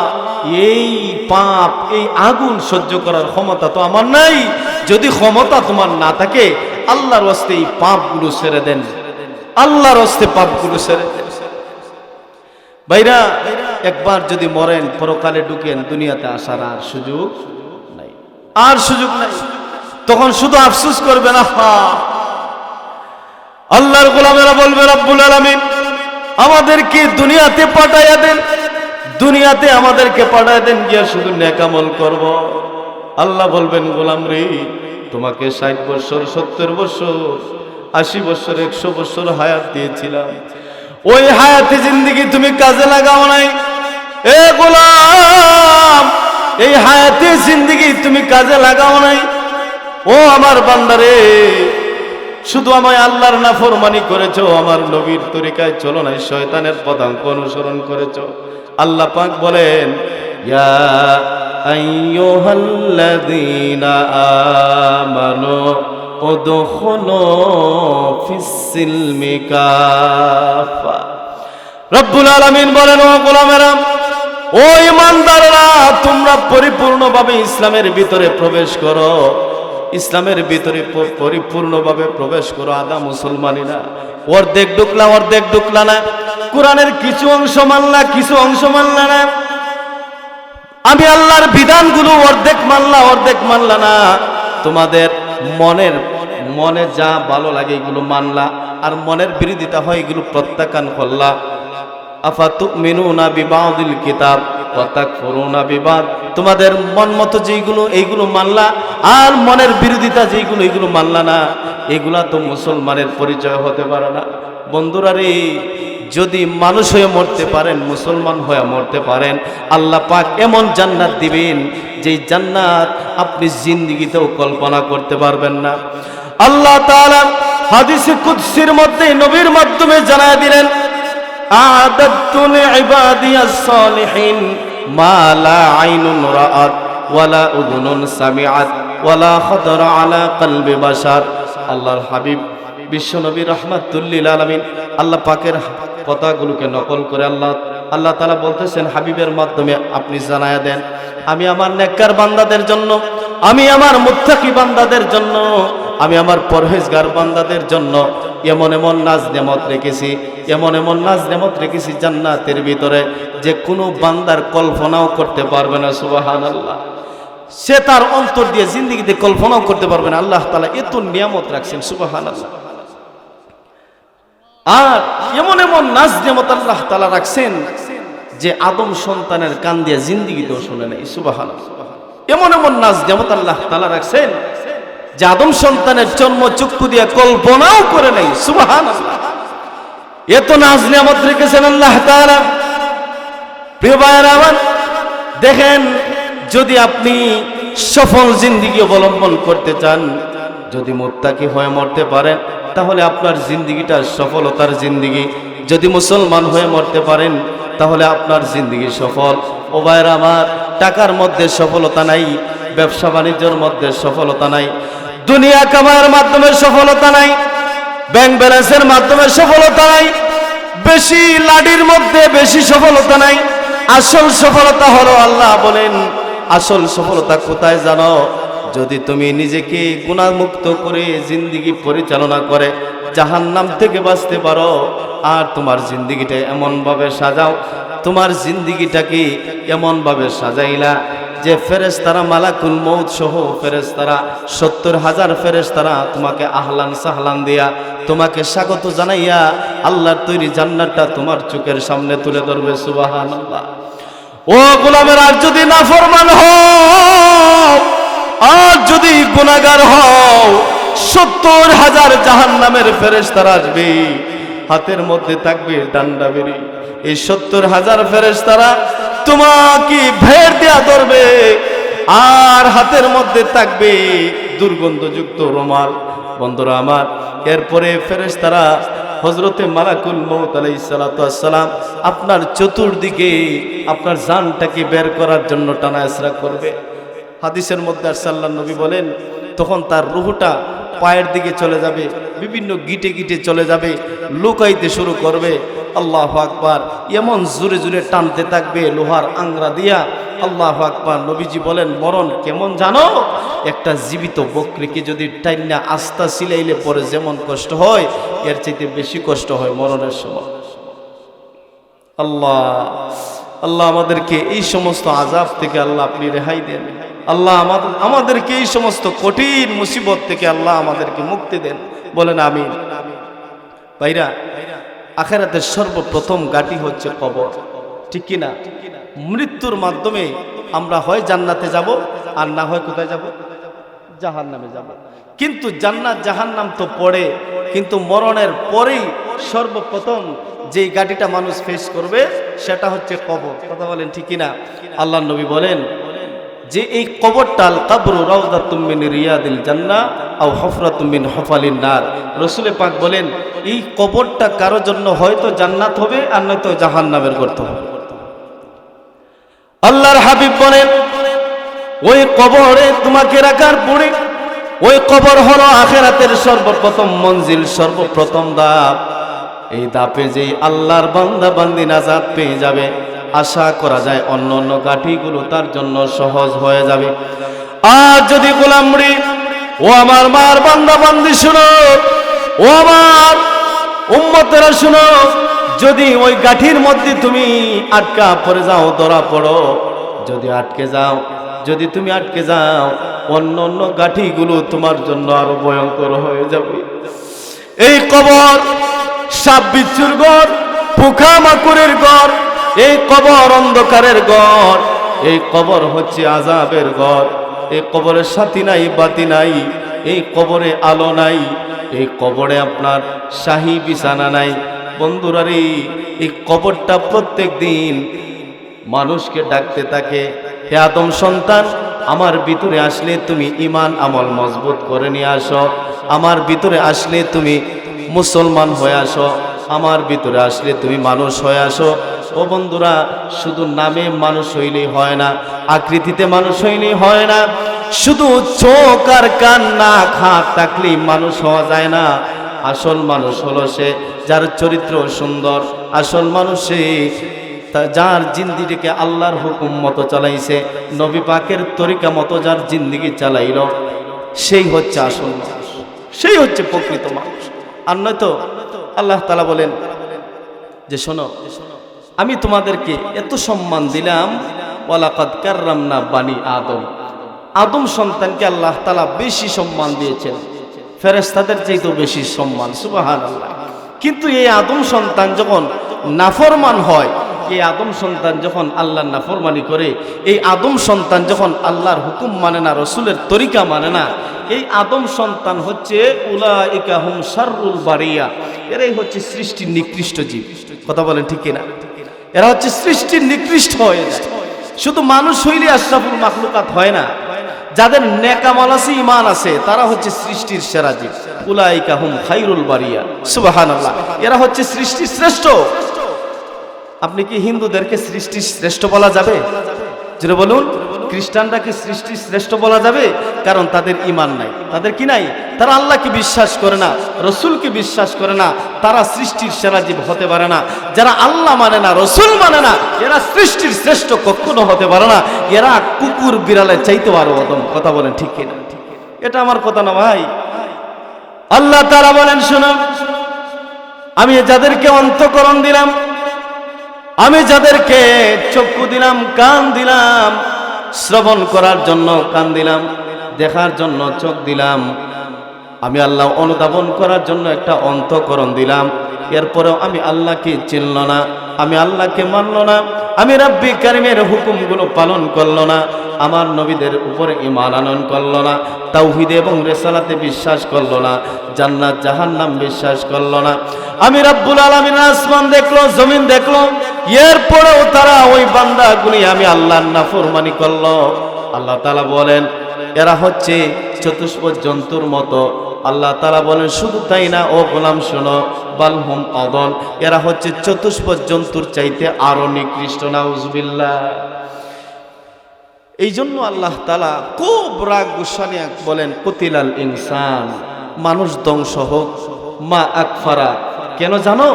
এই পাপ এই আগুন সহ্য করার ক্ষমতা তো আমার নাই। যদি ক্ষমতা তোমার না থাকে আল্লাহর ওয়াস্তে এই পাপগুলো ছেড়ে দেন, আল্লাহর ওয়াস্তে পাপগুলো ছেড়ে দেন। ভাইরা, একবার যদি মরেন পরকালে ঢুকেন, দুনিয়াতে আসার আর সুযোগ নাই, আর সুযোগ নাই। তখন শুধু আফসোস করবেন, আহা আল্লাহর গোলামেরা বলবে রব্বুল আলামিন আমাদেরকে দুনিয়াতে পাঠাইয়া দেন, দুনিয়াতে আমাদেরকে পাঠাইয়া দেন, গিয়া শুধু নেক আমল করব। আল্লাহ বলবেন গোলাম রে, তোমাকে 60 বছর 70 বছর 80 বছর 100 বছর হায়াত দিয়েছিলাম, ওই হায়াতে জিন্দেগি তুমি কাজে লাগাও নাই। এ গোলাম, এই হায়াতে জিন্দেগি তুমি কাজে লাগাও নাই। ও আমার বান্দারে, শুধু আমায় আল্লাহর নাফরমানি করেছো, আমার নবীর তরিকায় চলো নাই, শয়তানের পদাঙ্ক অনুসরণ করেছো। আল্লাহ পাক বলেন, ইয়া আইয়ুহাল্লাযীনা আমানু উদখুলু ফিস-সিলমি কাফা। রব্বুল আলামিন বলেন, ও গোলামেরা, ও ঈমানদাররা, তোমরা পরিপূর্ণভাবে ইসলামের ভিতরে প্রবেশ করো, ইসলামের ভিতরে পরিপূর্ণভাবে প্রবেশ করো। আদা মুসলমানি না, অর্ধেক ঢুকলা না, কোরআনের কিছু অংশ মানলা, কিছু অংশ মানলা না। আমি আল্লাহর বিধানগুলো অর্ধেক মানলা না। তোমাদের মনে যা ভালো লাগে এগুলো মানলা, আর মনের বিরোধিতা হয় এগুলো প্রত্যাখ্যান করলা। আফাতুমিনুনা বিবাদিল কিতাব ওয়া তাকফুরুনা বিবাদ। তোমাদের মন মতো যেগুলো এইগুলো মানলা, আর মনের বিরোধিতা যেগুলো এগুলো মানলা না, এগুলা তো মুসলমানের পরিচয় হতে পারে না। বন্ধুরা রে, যদি মানুষ হয়ে মরতে পারেন, মুসলমান হয়ে মরতে পারেন, আল্লাহ পাক এমন জান্নাত দিবেন যে জান্নাত আপনি জিন্দেগিতেও কল্পনা করতে পারবেন না। আল্লাহ তাআলা হাদিসে কুদসির মধ্যে নবীর মাধ্যমে জানায় দিলেন, আ'দাদতু লিইবাদিয়াস সালিহিন মা লা আইনুন রাআত ওয়ালা উযুনুন সামিআত ওয়ালা খাতারা আলা কলবি বাশার। আল্লাহর হাবিব বিশ্বনবী রাহমাতুল লিল আলামিন আল্লাহ পাকের কথাগুলোকে নকল করে আল্লাহ তাআলা বলতেছেন, হাবিবের মাধ্যমে আপনি জানায়া দেন, আমি আমার নেককার বান্দাদের জন্য, আমি আমার মুত্তাকি বান্দাদের জন্য, আমি আমার পরহেজগার বান্দাদের জন্য এমন এমন নাজ নেমত রেখেছি, এমন এমন নাজ নেমত রেখেছি জান্নাতের ভিতরে, যে কোনো বান্দার কল্পনাও করতে পারবে না। সুবহানাল্লাহ। সে তার অন্তর দিয়ে জিন্দেগিতে কল্পনাও করতে পারবে না। আল্লাহ তাআলা এত নিয়ামত রাখছেন, সুবহানাল্লাহ। আর এমন এমন নাজ নেমত আল্লাহ তাআলা রাখছেন যে আদম সন্তানের কান দিয়ে জিন্দেগিতেও শুনে নাই। সুবহানাল্লাহ। এমন এমন নাজ নেমত আল্লাহ তাআলা রাখছেন যে আদম সন্তানের জন্ম চক্ষু দিয়ে কল্পনাও করে নাই। সুবহানাল্লাহ। এত নাজ নিয়ামত রেখেছেন আল্লাহ তাআলা। প্রিয় ভাইরা আমার, দেখেন, যদি আপনি সফল জিন্দেগি অবলম্বন করতে চান, যদি মুত্তাকি হয়ে মরতে পারেন, তাহলে আপনার জিন্দেগিটা সফলতার জিন্দেগি। যদি মুসলমান হয়ে মরতে পারেন, তাহলে আপনার জিন্দেগি সফল। ও ভাইরা আমার, টাকার মধ্যে সফলতা নাই, ব্যবসা বাণিজ্যের মধ্যে সফলতা নাই, দুনিয়া কামাইয়ের মাধ্যমে সফলতা নাই, ব্যাংক ব্যালেন্সের মাধ্যমে সফলতা নাই, বেশি লাডির মধ্যে বেশি সফলতা নাই। আসল সফলতা হলো, আল্লাহ বলেন, আসল সফলতা কোথায় জানো? যদি তুমি নিজেকে গুনাহমুক্ত করে জিন্দেগি পরিচালনা করে জাহান্নাম থেকে বাঁচতে পারো, আর তোমার জিন্দেগিটা এমনভাবে সাজাও, তোমার জিন্দেগিটাকে এমনভাবে সাজাইলা যে ফেরেশতারা মালাকুল মউত সহ ফেরেশতারা 70,000 ফেরেশতারা তোমাকে আহলান সাহলান দিয়া তোমাকে স্বাগত জানাইয়া আল্লাহর তৈরি জান্নাতটা তোমার চোখের সামনে তুলে ধরবে। সুবহানাল্লাহ। ও গোলামের, আর যদি নাফরমান হও, আর যদি গুনাহগার হও, 70,000 জাহান্নামের ফেরেশতারা আসবে, হাতের মধ্যে থাকবে ডান্ডা বেরি। এই 70,000 ফেরেশতারা তোমাকে ভের দেয়া ধরবে, আর হাতের মধ্যে থাকবে দুর্গন্ধযুক্ত রুমাল। বন্ধুরা আমার, এরপরে ফেরেশতারা হযরতে মালাকুল মউত আলাইহিস সালাতু ওয়াস সালাম আপনার চতুর্দিকে আপনার জানটাকে বের করার জন্য টানা হেঁচড়া করবে। হাদিসের মধ্যে আল্লাহর নবী বলেন, তখন তার রূহটা পায়ের দিকে চলে যাবে, বিভিন্ন গিটে গিটে চলে যাবে, লুকাইতে শুরু করবে। আল্লাহু আকবার। এমন জোরে জোরে টানতে থাকবে লোহার আংরা দিয়া। আল্লাহু আকবার। নবীজি বলেন, মরণ কেমন জানো? একটা জীবিত বকরিকে যদি টাইনা আস্তা সিলাইলে পরে যেমন কষ্ট হয়, এর চাইতে বেশি কষ্ট হয় মরণের সময়। আল্লাহ আল্লাহ আমাদেরকে এই সমস্ত আযাব থেকে আল্লাহ আপনি রেহাই দেন। আল্লাহ আমাদেরকে এই সমস্ত কঠিন মুসিবত থেকে আল্লাহ আমাদেরকে মুক্তি দেন। বলেন আমিন। ভাইরা, আখিরাতের সর্বপ্রথম ঘাঁটি হচ্ছে কবর, ঠিক কিনা? মৃত্যুর মাধ্যমে আমরা হয় জান্নাতে যাব, আর না হয় কোথায় যাব? জাহান্নামে যাব। কিন্তু জান্নাত জাহান্নাম তো পড়ে, কিন্তু মরণের পরেই সর্বপ্রথম যেই গাড়িটা মানুষ ফেস করবে সেটা হচ্ছে কবর। কথা বলেন ঠিক কিনা? আল্লাহর নবী বলেন যে এই কবরটা আল কাবরু রাউযাতুম মিন রিয়াদিল জান্নাহ আও হুফরাতুম মিন হুফালিন নার। রাসূল পাক বলেন এই কবরটা কারোর জন্য হয়তো জান্নাত হবে আর নয়তো জাহান্নামের গর্ত হবে। আল্লাহর হাবিব বলেন ওই কবরে তোমাকে রাখার পরে ওই কবর হলো আখিরাতের সর্বপ্রথম মঞ্জিল, সর্বপ্রথম ধাপ। এই ধাপে যেই আল্লাহর বান্দা বান্দি নাজাত পেয়ে যাবে, আশা করা যায় অন্য অন্য কাঠিগুলো তার জন্য সহজ হয়ে যাবে। আর যদি গোলামরি ও আমার মার বান্দা বান্দি শুনো, ও আমার উম্মতেরা শুনো, যদি ওই গাঠির মধ্যে তুমি আটকা পড়ে যাও, ধরা পড়ো, যদি আটকে যাও, যদি তুমি আটকে যাও, অন্য অন্য গাঠিগুলো তোমার জন্য আরো ভয়ঙ্কর হয়ে যাবে। এই কবর সাপ বিচ্ছুর ঘর, পোকা মাকড়ের ঘর, এই কবর অন্ধকারের ঘর, এই কবর হচ্ছে আযাবের ঘর। এই কবরে সাথী নাই, বাতি নাই, এই কবরে আলো নাই, এই কবরে আপনার শাহী বিছানা নাই। বন্ধুরা রে, এই কবরটা প্রত্যেক দিন মানুষকে ডাকতে থাকে, হে আদম সন্তান, আমার ভিতরে আসলে তুমি ঈমান আমল মজবুত করে নিয়ে আসো, আমার ভিতরে আসলে তুমি মুসলমান হয়ে আসো, আমার ভিতরে আসলে তুমি মানুষ হয়ে আসো। ও বন্ধুরা, শুধু নামে মানুষ হইলেই হয় না, আকৃতিতে মানুষ হইলেই হয় না, শুধু চোখ আর কান নাক হাত থাকলেই মানুষ হওয়া যায় না। আসল মানুষ হলো সে যার চরিত্র সুন্দর, আসল মানুষ সে যার জিন্দিগিকে আল্লাহর হুকুম মতো চালাইছে, নবী পাকের তরিকা মতো যার জিন্দিগি চালাইল, সেই হচ্ছে আসল মানুষ, সেই হচ্ছে প্রকৃত মানুষ। আর নয়তো আল্লাহ তাআলা বলেন যে শোনো, আমি তোমাদেরকে এত সম্মান দিলাম, ওয়ালাকাদ কাররামনা বানি আদম, আদম সন্তানকে আল্লাহ তাআলা বেশি সম্মান দিয়েছেন, ফেরেশতাদের চাইতেও বেশি সম্মান, সুবহানাল্লাহ। কিন্তু এই আদম সন্তান যখন নাফরমান হয়, এই আদম সন্তান যখন আল্লাহর নাফরমানি করে, এই আদম সন্তান যখন আল্লাহর হুকুম মানে না, রসুলের তরিকা মানে না, এই আদম সন্তান হচ্ছে উলাইকা হুম শাররুল বারিয়া, এরাই হচ্ছে সৃষ্টির নিকৃষ্ট জীব। কথা বলেন ঠিক কিনা? এরা হচ্ছে সৃষ্টির নিকৃষ্ট হয়ে যায়। শুধু মানুষ হইলে আশরাফুল মাখলুকাত হয় না, যাদের নেক আমল আছে, ঈমান আছে, তারা হচ্ছে সৃষ্টির সেরা জীব। উলাইকা হুম খায়রুল বারিয়া, সুবহানাল্লাহ, এরা হচ্ছে সৃষ্টির শ্রেষ্ঠ। আপনি কি হিন্দুদেরকে সৃষ্টির শ্রেষ্ঠ বলা যাবে? যেটা বলুন, খ্রিস্টানরা কি সৃষ্টির শ্রেষ্ঠ বলা যাবে? কারণ তাদের ঈমান নাই, তাদের কি নাই, তারা আল্লাহকে বিশ্বাস করে না, রসুলকে বিশ্বাস করে না, তারা সৃষ্টির সেরা জীব হতে পারে না। যারা আল্লাহ মানে না, রসুল মানে না, এরা সৃষ্টির শ্রেষ্ঠ কখনো হতে পারে না। এরা কুকুর বিড়ালের চাইতে আরো অদম। কথা বলেন ঠিক কিনা? এটা আমার কথা না ভাই, আল্লাহ তাআলা বলেন শোনো, আমি যাদেরকে অন্তঃকরণ দিলাম, আমি যাদেরকে চক্ষু দিলাম, কান দিলাম, শ্রবণ করার জন্য কান দিলাম, দেখার জন্য চোখ দিলাম, আমি আল্লাহ অনুধাবন করার জন্য একটা অন্তঃকরণ দিলাম, এরপরেও আমি আল্লাহকে চিনল না, আমি আল্লাহকে মানল না, আমি রাব্বি কারীমের হুকুমগুলো পালন করল না, আমার নবীদের উপরে ঈমান আনয়ন করল না, তাওহীদ এবং রিসালাতে বিশ্বাস করল না, জান্নাত জাহান্নাম বিশ্বাস করল না। আমি রব্বুল আলামিন আসমান দেখলো, জমিন দেখলো, এরপরেও তারা ওই বান্দাগুলি আমি আল্লাহর নাফরমানি করলো। আল্লাহ তাআলা বলেন এরা হচ্ছে চতুষ্পদ জন্তুর মতো। আল্লাহ তাআলা বলেন শুধু তাই না, ও গোলাম শোনো, বালহুম আদল, এরা হচ্ছে চতুষ্পদ জন্তুর চাইতে আরো নিকৃষ্ট। নাউজুবিল্লাহ। এই জন্য আল্লাহ তাআলা খুব রাগ গুসা নিয়ে বলেন কুতিলাল ইনসান, মানুষ ধ্বংস হোক, মা আকফারা, কেন জানো?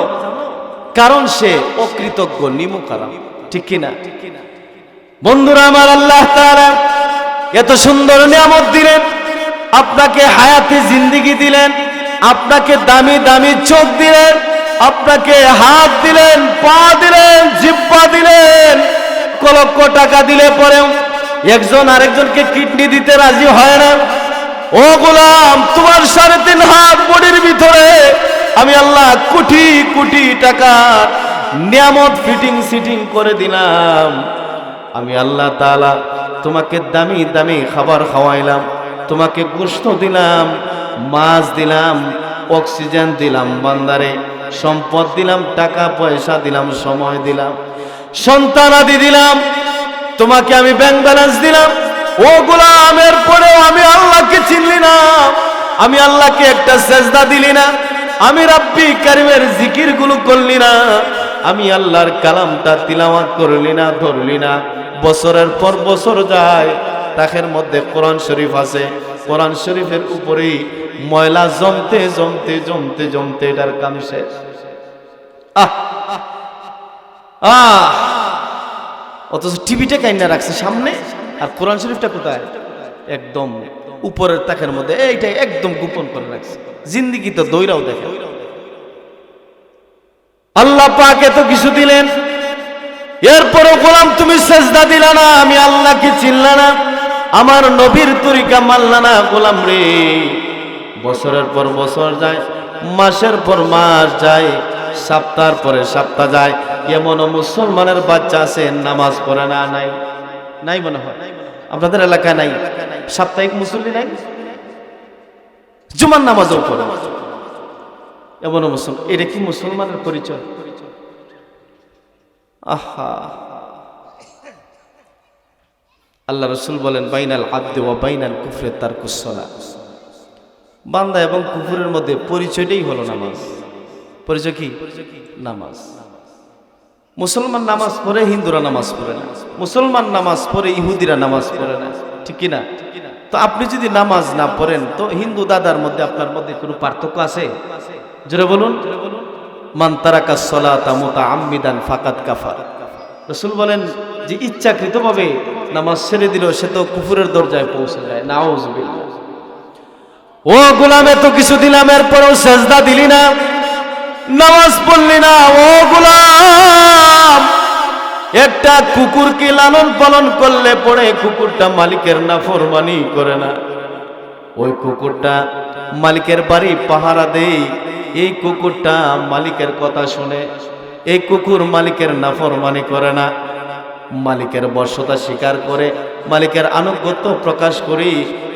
কারণ সে অকৃতজ্ঞ, নিমুখারাম। ঠিক কিনা বন্ধুরা আমার? আল্লাহ তাআলা এত সুন্দর নিয়ামত দিলেন, আপনাকে হায়াতে জিন্দেগি দিলেন, আপনাকে দামি দামি চোখ দিলেন, আপনাকে হাত দিলেন, পা দিলেন, জিহ্বা দিলেন। লক্ষ টাকা দিলে পরেও একজন আরেকজনকে কিডনি দিতে রাজি হয় না। ও গোলাম, তোমার 3.5 হাত বডির ভিতরে আমি আল্লাহ কোটি কোটি টাকার নিয়ামত ফিটিং সিটিং করে দিলাম। আমি আল্লাহ তাআলা তোমাকে দামি দামি খাবার খাওয়াইলাম, তোমাকে গোশত দিলাম, মাছ দিলাম, অক্সিজেন দিলাম বান্দারে, সম্পদ দিলাম, টাকা পয়সা দিলাম, সময় দিলাম, সন্তান আদি দিলাম, তোমাকে আমি ব্যাংক ব্যালেন্স দিলাম। ও গোলামের পরেও আমি আল্লাহকে চিনলি না, আমি আল্লাহকে একটা সেজদা দিলি না, আমি রাব্বি কারিমের জিকির গুলো করলি না, আমি আল্লাহর কালামটা তিলাওয়াত করলি না, ধরলি না। বছরের পর বছর যায়, তাকের মধ্যে কোরআন শরীফ আছে, কোরআন শরীফের উপরেই ময়লা জমতে জমতে জমতে জমতে এটার কাম শেষ। অথচ টিভিটা কাইনা রাখছে সামনে, আর কোরআন শরীফটা কোথায়? একদম উপরের তাকের মধ্যে, এইটা একদম গোপন করে রাখছে। জিন্দিগি তো দইরাও দেখে। আল্লাহ পাক এত কিছু দিলেন, এরপরও গোলাম তুমি সেজদা দিলা না, আমি আল্লাহকে চিনলা না, আমার নবীর তরিকা মানলা না। গোলাম রে, বছরের পর বছর যায়, মাসের পর মাস যায়, সপ্তাহের পরে সপ্তাহ যায়, এমনও মুসলমানের বাচ্চা আছে নামাজ পড়ে না। নাই নাই মনে হয় আপনাদের এলাকায় নাই? সাপ্তাহিক মুসল্লি নাই, জুমার নামাজও পড়ে, এমনও মুসলমান। এটা কি মুসলমানের পরিচয়? আহা, আল্লাহ রাসূল বলেন বাইনাল আবদি ওয়া বাইনাল কুফরি তারকুস সালাত। বান্দা এবং কুফরের মধ্যে পরিচয়টাই হলো নামাজ। পরিচয় কি? নামাজ। মুসলমান নামাজ পড়ে, হিন্দুরা নামাজ পড়ে না। মুসলমান নামাজ পড়ে, ইহুদিরা নামাজ পড়ে না, ঠিক কি না? তো আপনি যদি নামাজ না পড়েন, তো হিন্দু দাদার মধ্যে আপনার মধ্যে কোনো পার্থক্য আছে? জোরে বলুন। মান তারাকাস সালাতা মুতাআম্মিদান ফাকাদ কাফার। রাসূল বলেন যে ইচ্ছাকৃতভাবে নামাজ ছেড়ে দিল, সে তো কুফরের দরজায় পৌঁছে যায়। নাউযুবিল্লাহ। ও গোলাম, এত কিছু দিলাম, এরপরও সেজদা দিলি না, নামাজ পড়লি না। ও গোলাম, একটা কুকুরকে লালন পালন করলে পরে কুকুরটা মালিকের নাফরমানি করে না, ওই কুকুরটা মালিকের বাড়ি পাহারা দেয়, এই কুকুরটা মালিকের কথা শুনে, এই কুকুর মালিকের নাফরমানি করে না, মালিকের বশ্যতা স্বীকার করে, মালিকের আনুগত্য প্রকাশ করি।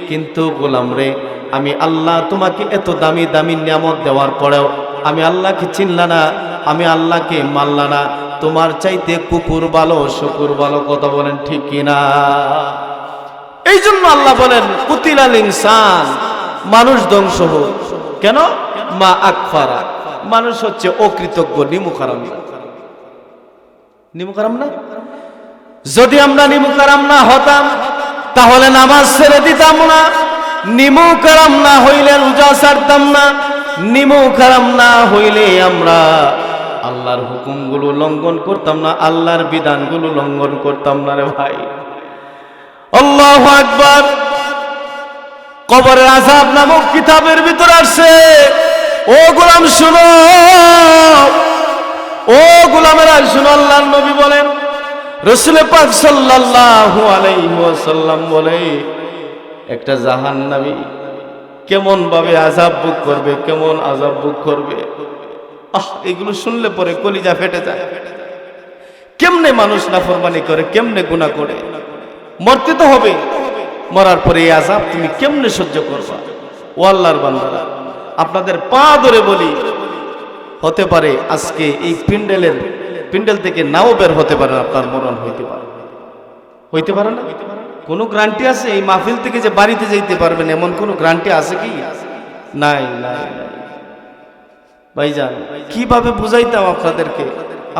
কিন্তু গোলাম রে, আমি আল্লাহ তোমাকে এত দামি দামি নিয়ামত দেওয়ার পরেও আমি আল্লাহকে চিনলা না, আমি আল্লাহকে মানলা না। তোমার চাইতে কুকুর ভালো, শুকুর ভালো। কথা বলেন ঠিক কিনা? এই জন্য আল্লাহ বলেন কুতিলাল ইনসান, মানুষ ধ্বংস হোক। কেন? মা আকফারা, মানুষ হচ্ছে অকৃতজ্ঞ, নিমুখারাম। নিমুখারাম না? যদি আমরা নিমুখারাম না হতাম, তাহলে নামাজ ছেড়ে দিতাম না। নিমুখারাম না হইলে রোজা ছাড়তাম না। নিমুখারাম না হইলে আমরা আল্লাহর হুকুমগুলো লঙ্ঘন করতাম না, আল্লাহর বিধানগুলো লঙ্ঘন করতাম না। রে ভাই, আল্লাহু আকবার। কবরের আযাব নামক কিতাবের ভিতর আসছে, ও গোলাম শুনো, ও গোলামেরা শুনো, আল্লাহর নবী বলেন, রাসূল পাক সাল্লাল্লাহু আলাইহি ওয়াসাল্লাম বলে, একটা জাহান্নামী কেমন ভাবে আযাব ভোগ করবে, কেমন আযাব ভোগ করবে। এগুলো শুনলে পরে কলিজা ফেটে যায়। কেমনে মানুষ নাফরমানি করে, কেমনে গুনাহ করে, মরতে তো হবে, মরার পরে এই আযাব তুমি কেমনে সহ্য করবা? ও আল্লাহর বান্দারা, আপনাদের পা ধরে বলি, হতে পারে আজকে এই পিন্ডেল থেকে নাও বের হতে পারে, আপনার মরণ হইতে পারে। হইতে পারে না? কোনো গ্যারান্টি আছে এই মাহফিল থেকে যে বাড়িতে যাইতে পারবেন, এমন কোনো গ্যারান্টি আছে কি? নাই, নাই, নাই। ভাইজান, কিভাবে বুঝাইতাম আপনাদেরকে?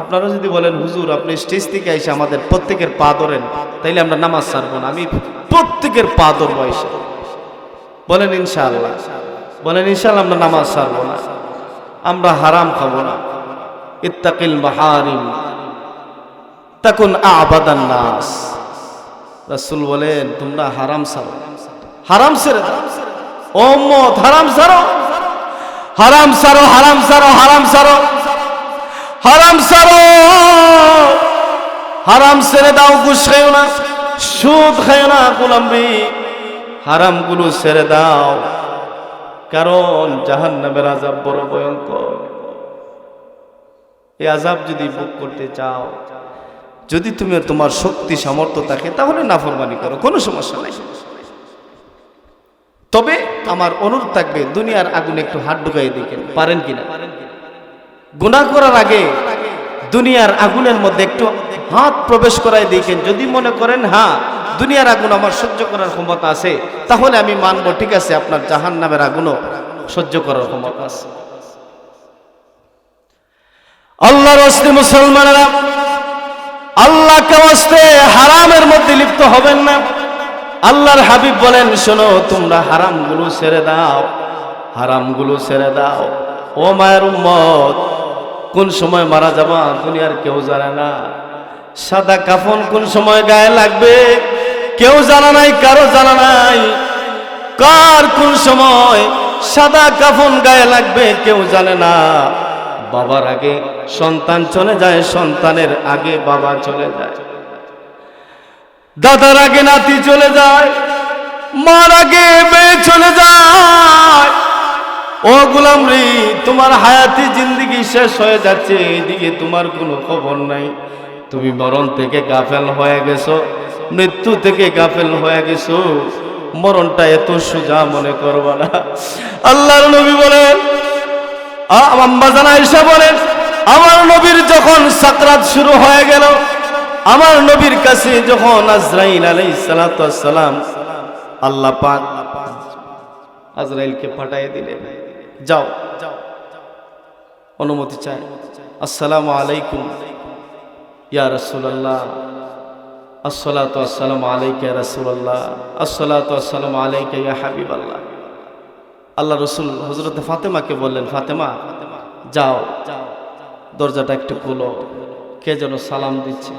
আপনারা যদি বলেন হুজুর আপনি স্টেজ থেকে এসে আমাদের প্রত্যেকের পা ধরেন, তাইলে আমরা নামাজ ছাড়বো না। আমি প্রত্যেকের পা ধরবো এসে। বলেন ইনশাআল্লাহ, বলেন ইনশাআল্লাহ আমরা নামাজ ছাড়বো না, আমরা হারাম খাবো না। ইত্তাকিল মাহারিম তাকুন আবাদান নাস। রাসূল বলেন তোমরা হারাম ছাড়ো, হারাম ছেড়ে দাও। ও উম্মত, হারাম ছাড়ো, হারাম ছাড়ো, হারাম ছাড়ো, হারাম ছাড়ো, হারাম ছাড়ো, হারাম ছেড়ে দাও। ঘুষ খাইও না, সুদ খাইও না, গোলামি হারাম গুলো ছেড়ে দাও, কারণ জাহান্নামের আযাব বড় ভয়ঙ্কর। এই আযাব যদি ভোগ করতে চাও, যদি তুমি তোমার শক্তি সামর্থ্য থাকে তাহলে নাফরমানি করো, কোনো সমস্যা নাই। তবে আমার অনুরোধ থাকবে দুনিয়ার আগুনে একটু হাত ঢুকাই দেখেন পারেন কিনা। গুনাহ করার আগে দুনিয়ার আগুনের মধ্যে একটু হাত প্রবেশ করাই দেখেন। যদি মনে করেন হ্যাঁ দুনিয়ার আগুন আমার সহ্য করার ক্ষমতা আছে, তাহলে আমি মানবো ঠিক আছে আপনার জাহান্নামের আগুনও সহ্য করার ক্ষমতা আছে। আল্লাহর ওয়াস্তে মুসলমানেরা, আল্লাহকে ওয়াস্তে হারামের মধ্যে লিপ্ত হবেন না। আল্লাহর হাবিব বলেন, শোনো তোমরা হারামগুলো ছেড়ে দাও, হারামগুলো ছেড়ে দাও। ও মায়ের উম্মত, কোন সময় মারা যাবা দুনিয়ার কেউ জানে না। সাদা কাফন কোন সময় গায়ে লাগবে কেউ জানা নাই, কারো জানা নাই। কার কোন সময় সাদা কাফন গায়ে লাগবে কেউ জানে না। বাবার আগে সন্তান চলে যায়, সন্তানের আগে বাবা চলে যায়, দাদার আগে নাতি চলে যায়, মার আগে মেয়ে চলে যায়। ও গোলাম রে, তোমার হায়াতি জিন্দেগি শেষ হয়ে যাচ্ছে, এদিকে তোমার কোনো খবর নাই। তুমি মরণ থেকে গাফেল হয়ে গেছো, মৃত্যু থেকে গাফেল হয়ে গেছো। মরণটা এত সোজা মনে করবা না। আল্লাহর নবী বলেন, আম্মা জান আয়েশা বলেন, আমার নবীর যখন সাকরাত শুরু হয়ে গেল, আমার নবীর কাছে যখন আজরাইল আলাইহিস সালাতু ওয়াস সালাম, আল্লাহ পাক আজরাইলকে পাঠিয়ে দিলেন, যাও অনুমতি চাই। আসসালামু আলাইকুম ইয়া রাসূলুল্লাহ, আসসালাতু ওয়াসসালামু আলাইকা ইয়া রাসূলুল্লাহ, আসসালাতু ওয়াসসালামু আলাইকা ইয়া হাবিবাল্লাহ। আল্লাহ রসুল হযরত ফাতেমাকে বললেন, ফাতেমা যাও দরজাটা একটু খুলো, কে যেন সালাম দিচ্ছে।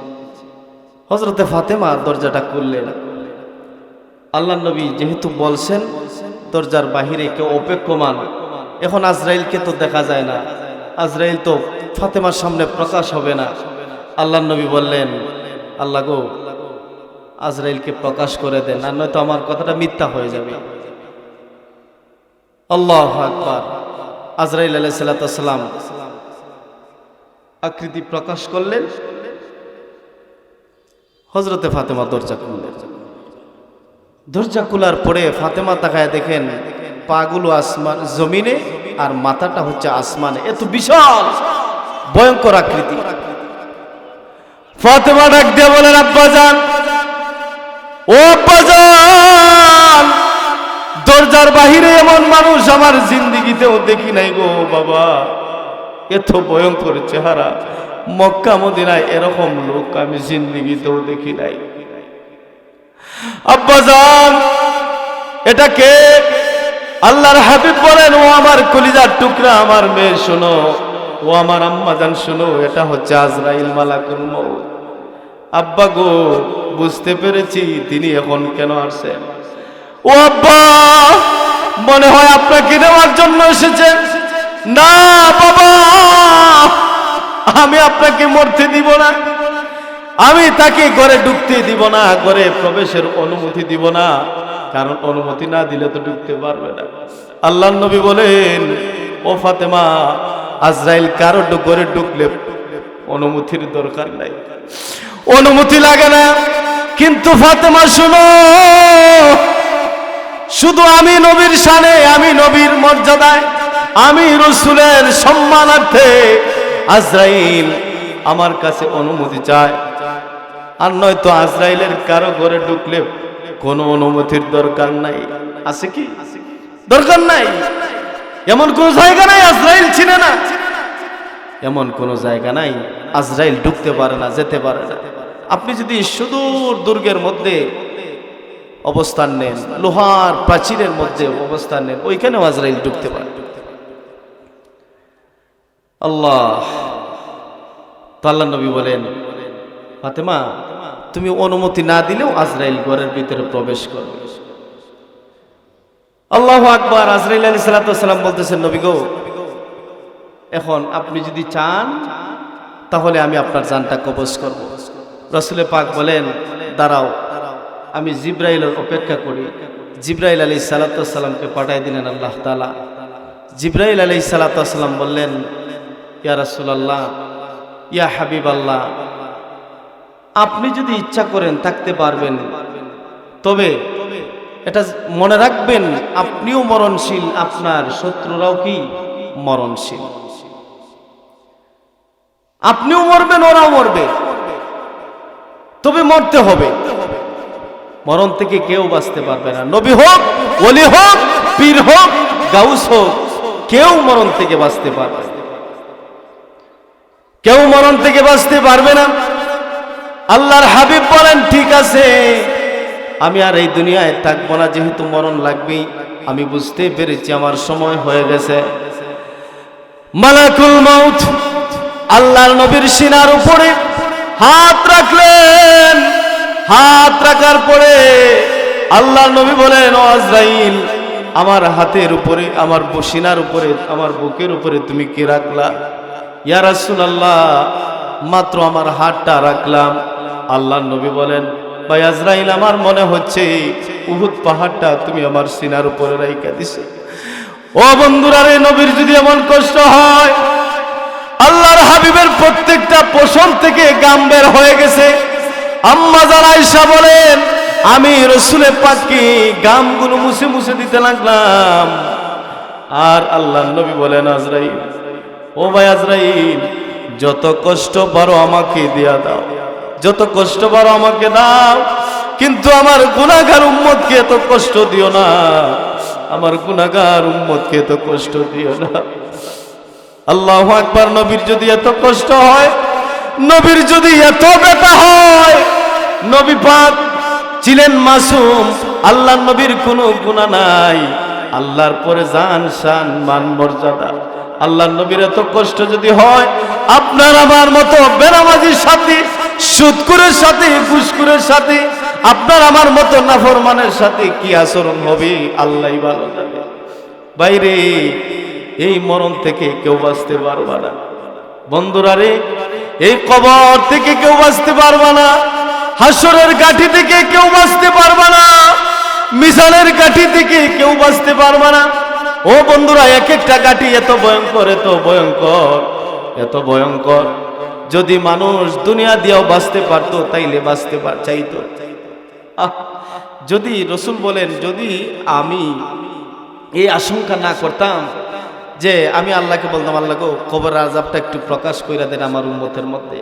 হযরতে ফাতেমা দরজাটা খুললেন। আল্লাহ নবী যেহেতু বলছেন দরজার বাহিরে কেউ অপেক্ষমান, এখন আজরাইলকে তো দেখা যায় না, আজরাইল তো ফাতেমার সামনে প্রকাশ হবে না। আল্লাহ নবী বললেন, আল্লাহ গো আজরাইলকে প্রকাশ করে দেন, আর নয়তো আমার কথাটা মিথ্যা হয়ে যাবে। আল্লাহু আকবার। আজরাইল আলাইহিস সালাম আকৃতি প্রকাশ করলেন, হযরতে ফাতেমা দরজা খুললেন। দরজা খোলার পরে ফাতেমা তাকায় দেখেন পাগুলো আসমান জমিনে আর মাথাটা হচ্ছে আসমানে, এত বিশাল ভয়ঙ্কর আকৃতি। ফাতেমা ডাক দিয়ে বলেন, আব্বাজান, ও আব্বাজান, দরজার বাহিরে এমন মানুষ আমার জিন্দেগিতেও দেখি নাই গো বাবা, এত ভয়ঙ্কর চেহারা, মক্কা মদিনায় এরকম লোক আমি জিন্দেগিতেও দেখি নাই। আব্বাজান এটা কে? আল্লাহর হাবিব বলেন, ও আমার কলিজার টুকরা, আমার মেয়ে শোনো, ও আমার আম্মাজান শোনো, এটা হচ্ছে আজরাইল মালাকুল মউত। আব্বা গো বুঝতে পেরেছি তিনি এখন কেন আসছেন। ও আব্বা, মনে হয় আপনাকে নেওয়ার জন্য এসেছেন। না বাবা, আমি আপনাকে মরতে দিব না, আমি তাকে ঘরে ঢুকতে দিব না, ঘরে প্রবেশের অনুমতি দিব না, কারণ অনুমতি না দিলে তো ঢুকতে পারবে না। আল্লাহর নবী বলেন, ও ফাতেমা, আজরাইল কারো ঘরে ঢুকলে অনুমতির দরকার নাই, অনুমতি লাগে না। কিন্তু ফাতেমা শুনো, শুধু আমি নবীর শানে, আমি নবীর মর্যাদায়, আমি রাসূলের সম্মানার্থে আজরাইল আমার কাছে অনুমতি চায়, আর নয়তো আজরাইলের কারো ঘরে ঢুকলে কোনো অনুমতির দরকার নাই। আছে কি? দরকার নাই। এমন কোন জায়গা নাই আজরাইল চিনে না, এমন কোন জায়গা নাই আজরাইল ঢুকতে পারে না, যেতে পারে না। আপনি যদি সুদূর দুর্গের মধ্যে অবস্থান নেন, লোহার প্রাচীরের মধ্যে অবস্থান নেন, ওইখানেও আজরাইল ঢুকতে পারে। আল্লাহ নবী বলেন, ফাতেমা তুমি অনুমতি না দিলেও আজরাইল ঘরের ভিতরে প্রবেশ করবে। আল্লাহু আকবার। আজরাইল আলাইহিস সালাম বলতেছেন, নবী গো, এখন আপনি যদি চান তাহলে আমি আপনার জানটা কবজ করব। রাসূল পাক বলেন, দাঁড়াও, আমি জিবরাইলের অপেক্ষা করি। জিবরাইল আলাইহিস সালামকে পাঠিয়ে দিলেন আল্লাহ তাআলা। জিবরাইল আলাইহিস সালাম বললেন, ইয়া রাসূলুল্লাহ, ইয়া হাবিবাল্লাহ, আপনি যদি ইচ্ছা করেন থাকতে পারবেন, তবে এটা মনে রাখবেন আপনিও মরণশীল, আপনার শত্রুরাও কি মরণশীল। আপনিও মরবেন, ওরাও মরবে, তবে মরতে হবে। মরণ থেকে কেউ বাঁচতে পারবে না, নবী হোক, ওলি হোক, পীর হোক, গাউস হোক, কেউ মরণ থেকে বাঁচতে পারবে না, কেউ মরণ থেকে বাঁচতে পারবে না। আল্লাহর হাবিব বলেন, ঠিক আছে আমি আর এই দুনিয়ায় থাকবো না, যেহেতু মরণ লাগবেই, আমি বুঝতে পেরেছি আমার সময় হয়ে গেছে। মালাকুল মউত আল্লাহর নবীর সিনার উপরে হাত রাখলেন। হাত রাখার পরে আল্লাহর নবী বলেন, ও আজরাইল, আমার হাতের উপরে, আমার সিনার উপরে, আমার বুকের উপরে তুমি কি রাখলা? ইয়া রাসূলুল্লাহ, মাত্র আমার হাতটা রাখলাম। আল্লাহর নবী বলেন, ভাই আজরাইল, আমার মনে হচ্ছে উহুদ পাহাড়টা তুমি আমার সিনার উপরে রাইখা দিছো। ও বন্ধুরা রে, নবীর যদি এমন কষ্ট হয়, আল্লাহর হাবিবের প্রত্যেকটা পশম থেকে গাম বের হয়ে গেছে। আম্মা জান আয়েশা বলেন, আমি রাসূলের পাককে গামগুলো মুছে মুছে দিতে লাগলাম। আর আল্লাহর নবী বলেন, আজরাইল, ও ভাই আজরাইল, যত কষ্ট পারো আমাকে দিয়া দাও, যত কষ্ট পারো আমাকে দাও, কিন্তু আমার গুনাহগার উম্মতকে এত কষ্ট দিও না, আমার গুনাহগার উম্মতকে এত কষ্ট দিও না। আল্লাহু আকবার। নবীর যদি এত কষ্ট হয়, নবীর যদি এত ব্যথা হয়, নবী পাক ছিলেন মাসুম, আল্লাহর নবীর কোনো গুনাহ নাই, আল্লাহর পরে জান, শান, মান, মর্যাদা। আল্লাহর নবীর এত কষ্ট যদি হয়, আপনার আমার মতো বেনামাজির সাথে, সুদখোরের সাথে, ঘুষখোরের সাথে, আপনার আমার মতো নাফরমানের সাথে কি আচরণ হবে আল্লাহই ভালো জানে। বাইরে এই মরণ থেকে কেউ বাঁচতে পারবে না। বন্ধুরা রে, এই কবর থেকে কেউ বাঁচতে পারবে না, হাসরের গাঠি থেকে কেউ বাঁচতে পারবে না, মিজানের গাঠি থেকে কেউ বাঁচতে পারবে না। ও বন্ধুরা, এক একটা গাঠি এত ভয়ঙ্কর, এত ভয়ঙ্কর, এত ভয়ঙ্কর। যদি মানুষ দুনিয়া দিয়েও বাঁচতে পারতো, তাইলে বাঁচতে চাইতো। যদি রসুল বলেন, যদি আমি এই আশঙ্কা না করতাম, যে আমি আল্লাহকে বলতাম, আল্লাহ গো, কবরের আযাবটা একটু প্রকাশ কইরা দেন আমার উম্মতের মধ্যে,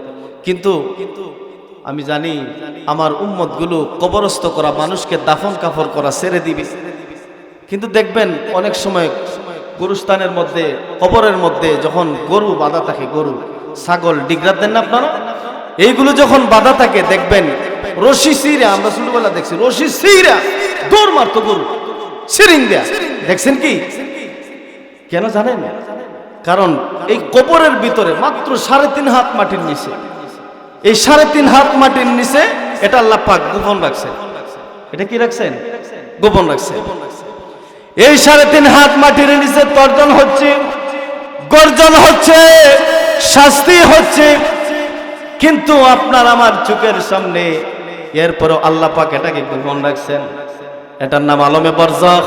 কিন্তু আমি জানি আমার উম্মতগুলো কবরস্থ করা মানুষকে দাফন কাফন করা ছেড়ে দিবে। কিন্তু দেখবেন অনেক সময় গুরুস্থানের মধ্যে, কবরের মধ্যে যখন গরু বাঁধা থাকে, গরু, ছাগল, ডিগরা দেন না আপনারা, এইগুলো যখন বাঁধা থাকে, দেখবেন রশি সিরা, আমরা ছোটবেলা দেখছি রশি সিরা দৌড় মারতো গরু, সিরিং দেয়া, দেখছেন কি? কেন জানেন? কারণ এই কবরের ভিতরে মাত্র 3.5 হাত মাটির নিচে, এই 3.5 হাত মাটির নিচে এটা আল্লাহ পাক গোপন রাখছেন। এটা কি রাখছেন? গোপন রাখছেন। এই 3.5 হাত মাটির নিচে তর্জন হচ্ছে, গর্জন হচ্ছে, শাস্তি হচ্ছে, কিন্তু আপনার আমার চোখের সামনে। এরপরও আল্লাহ পাক এটাকে গোপন রাখছেন। এটার নাম আলমে বারজাখ,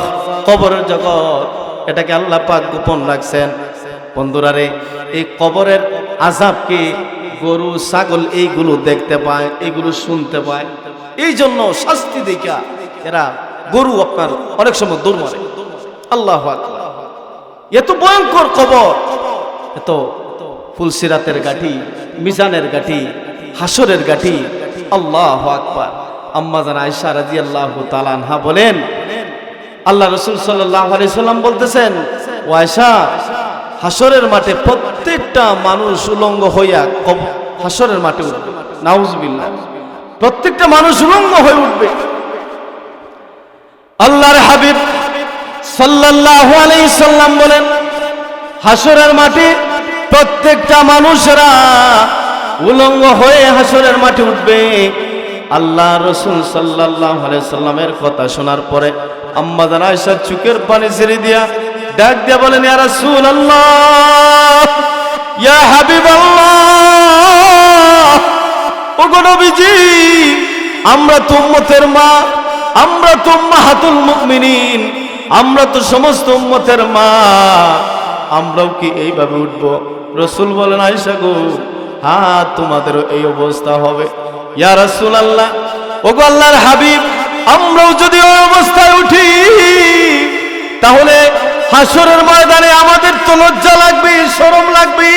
কবরের জগৎ। এটাকে আল্লাহ পাক গোপন রাখছেন। বন্ধুরা রে, এই কবরের আযাবকে গরু, ছাগল এইগুলো দেখতে পায়, এইগুলো শুনতে পায়, এই জন্য শাস্তি দেখা এরা, গরু আপনার অনেক সময় দৌড় মারে। আল্লাহু আকবার। এত ভয়ঙ্কর কবর, এত ফুলসিরাতের গাঠি, মিজানের গাঠি, হাসরের গাঠি। আল্লাহু আকবার। আম্মা জান আয়েশা রাদিয়াল্লাহু তাআলা আনহা বলেন, আল্লাহ রাসূল সাল্লাল্লাহু আলাইহি সাল্লাম বলতেছেন, ও আয়েশা, হাসরের মাঠে প্রত্যেকটা মানুষ উলঙ্গ হইয়া হাসরের মাঠে উঠবে। নাউজুবিল্লাহ। প্রত্যেকটা মানুষ উলঙ্গ হয়ে উঠবে। আল্লাহর হাবিব সাল্লাল্লাহু আলাইহি সাল্লাম বলেন, হাসরের মাঠে প্রত্যেকটা মানুষেরা উলঙ্গ হয়ে হাসরের মাঠে উঠবে। আল্লাহ রাসূল সাল্লাল্লাহু আলাইহি সাল্লামের কথা শোনার পরে আম্মা জান আয়েশা চোখের পানি ছেড়ে দিয়া ডাক দিয়া বলেন, ইয়া রাসূলুল্লাহ, ইয়া হাবিবাল্লাহ, ওগো নবীজি, আমরা তো উম্মতের মা, আমরা তো উম্মাহাতুল মুমিনিন, আমরা তো সমস্ত উম্মতের মা, আমরাও কি এইভাবে উঠবো? রাসূল বলেন, আয়েশা গো, হ্যাঁ, তোমাদেরও এই অবস্থা হবে। ইয়া রাসূলুল্লাহ, ওগো আল্লাহর হাবিব, আমরাও যদি ওই অবস্থায় উঠি তাহলে হাসরের ময়দানে আমাদের তো লজ্জা লাগবে, শরম লাগবে,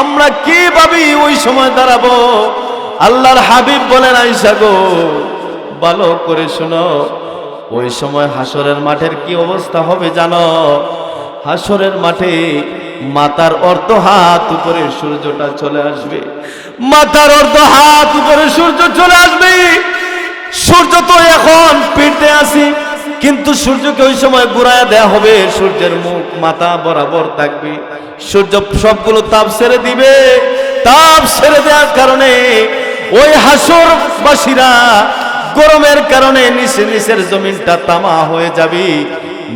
আমরা কিভাবে ওই সময় দাঁড়াবো? আল্লাহর হাবিব বলেন, আয়েশা গো, ভালো করে শোনো, ওই সময় হাসরের মাঠের কি অবস্থা হবে জানো? হাসরের মাঠে মাথার অর্ধ হাত উপরে সূর্যটা চলে আসবে, মাথার অর্ধ হাত উপরে সূর্য চলে আসবে। সূর্য তো এখন পেটে আছে, কিন্তু সূর্যকে ওই সময় ঘুরায় দেয়া হবে, সূর্যের মুখ মাথা বরাবর থাকবে। সূর্য সবগুলো তাপ ছেড়ে দিবে, তাপ ছেড়ে দেওয়ার কারণে ওই হাসরবাসীরা গরমের কারণে নিচের জমিনটা তামা হয়ে যাবে,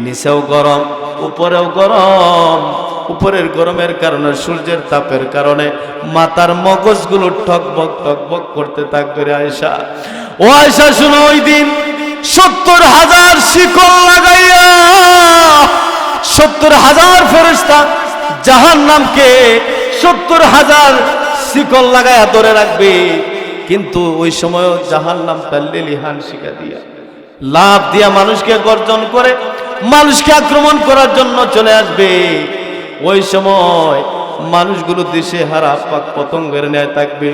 নিচেও গরম উপরেও গরম। উপরের গরমের কারণে সূর্যের তাপের কারণে মাথার মগজগুলো টকবক টকবক করতে থাকবে। আয়েশা, ও আয়েশা শুনো, ওই দিন 70,000 শিকল লাগাইয়া 70,000 ফেরেশতা জাহান্নামকে 70,000 শিকল লাগাইয়া ধরে রাখবে। কিন্তু ওই সময় জাহান্নামটা লেলিহান শিখা দিয়া লাভ দিয়া মানুষকে গর্জন করে মানুষকে আক্রমণ করার জন্য চলে আসবে। ওই সময় মানুষগুলো দেশে হারা পাক পতঙ্গের ন্যায় থাকবে।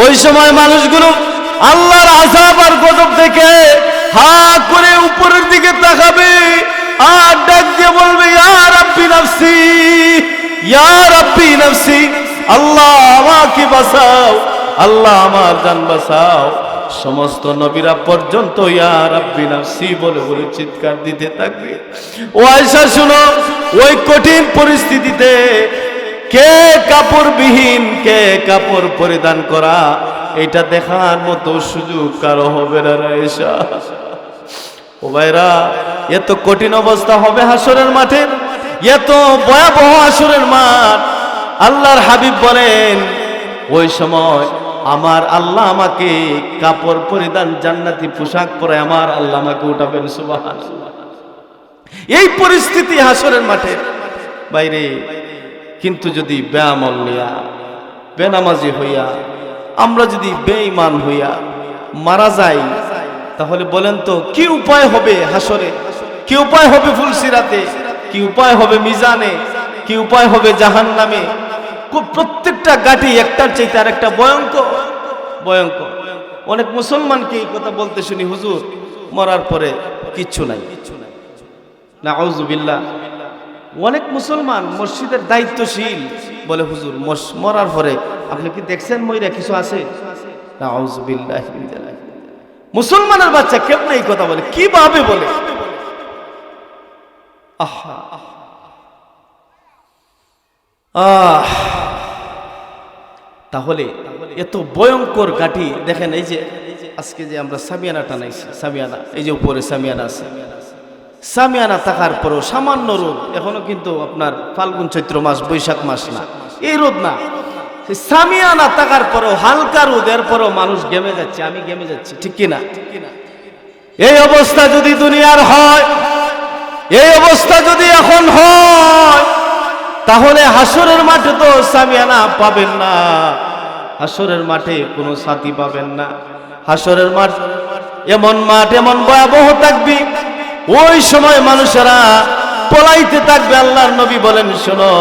ওই সময় মানুষগুলো আল্লাহর আযাব আর গজব থেকে হা করে উপরের দিকে তাকাবে আর ডাক দিয়ে বলবে, ইয়া রাব্বি নাফসি, ইয়া রাব্বি নাফসি, আল্লাহ আমাকে বাঁচাও, আল্লাহ আমার জান বাঁচাও। সমস্ত নবীরা পর্যন্ত ইয়া রাব্বি নাফসি বলে বলে চিৎকার দিতে থাকবে। ও আয়েশা শুনো, ওই কঠিন পরিস্থিতিতে কে কাপড়বিহীন, কে কাপড় পরিধান করা, এটা দেখার মতো সুযোগ কারো হবে না। আয়েশা, ও ভাইরা, এত কঠিন অবস্থা হবে হাসরের মাঠে, এত ভয়াবহ হাসরের মাঠ। আল্লাহর হাবিব বলেন, ওই সময় আমার আল্লাহ আমাকে কাপড় পরিধান জান্নাতি পোশাক পরে আমার আল্লাহ আমাকে উঠাবেন। সুবহানাল্লাহ। এই পরিস্থিতি হাসরের মাঠে বাইরে। কিন্তু যদি বেআমল হইয়া, বেনামাজি হইয়া, আমরা যদি বেঈমান হইয়া মারা যাই, তাহলে বলেন তো কি উপায় হবে হাসরে? কি উপায় হবে ফুলসিরাতে? কি উপায় হবে মিজানে? কি উপায় হবে জাহান্নামে? প্রত্যেকটা গাঠি একটার চাইতে আর একটা ভয়ঙ্কর ভয়ঙ্কর। অনেক মুসলমানকে এই কথা বলতে শুনি, হুজুর মরার পরে কিচ্ছু নাই, নাউযুবিল্লাহ। অনেক মুসলমান মসজিদের দায়িত্বশীল বলে, হুজুর মরার পরে আপনি কি দেখছেন মইরা কিছু আছে? নাউযুবিল্লাহ। মুসলমানের বাচ্চা কেমনে এই কথা বলে, কিভাবে বলে? আহা আহ তাহলে এত ভয়ঙ্কর গাঠি দেখেন। এই যে আজকে যে আমরা সামিয়ানা টানাইছি, সামিয়ানা, এই যে উপরে সামিয়ানা আছে, সামিয়ানা থাকার পরও সামান্য রোদ, এখনো কিন্তু আপনার ফাল্গুন চৈত্র মাস বৈশাখ মাস না, এই রোদ না, সামিয়ানা থাকার পরও হালকা রোদ, এরপরও মানুষ ঘেমে যাচ্ছে, আমি ঘেমে যাচ্ছি, ঠিক কিনা? এই অবস্থা যদি দুনিয়ার হয়, এই অবস্থা যদি এখন হয়, তাহলে হাসরের মাঠে তো সামিয়ানা পাবেন না, হাসরের মাঠে কোনো সাথী পাবেন না। হাসরের মাঠ এমন মাঠ, এমন ভয়াবহ থাকবে, ওই সময় মানুষেরা পলাইতে থাকবে। আল্লাহর নবী বলেন, শোনো,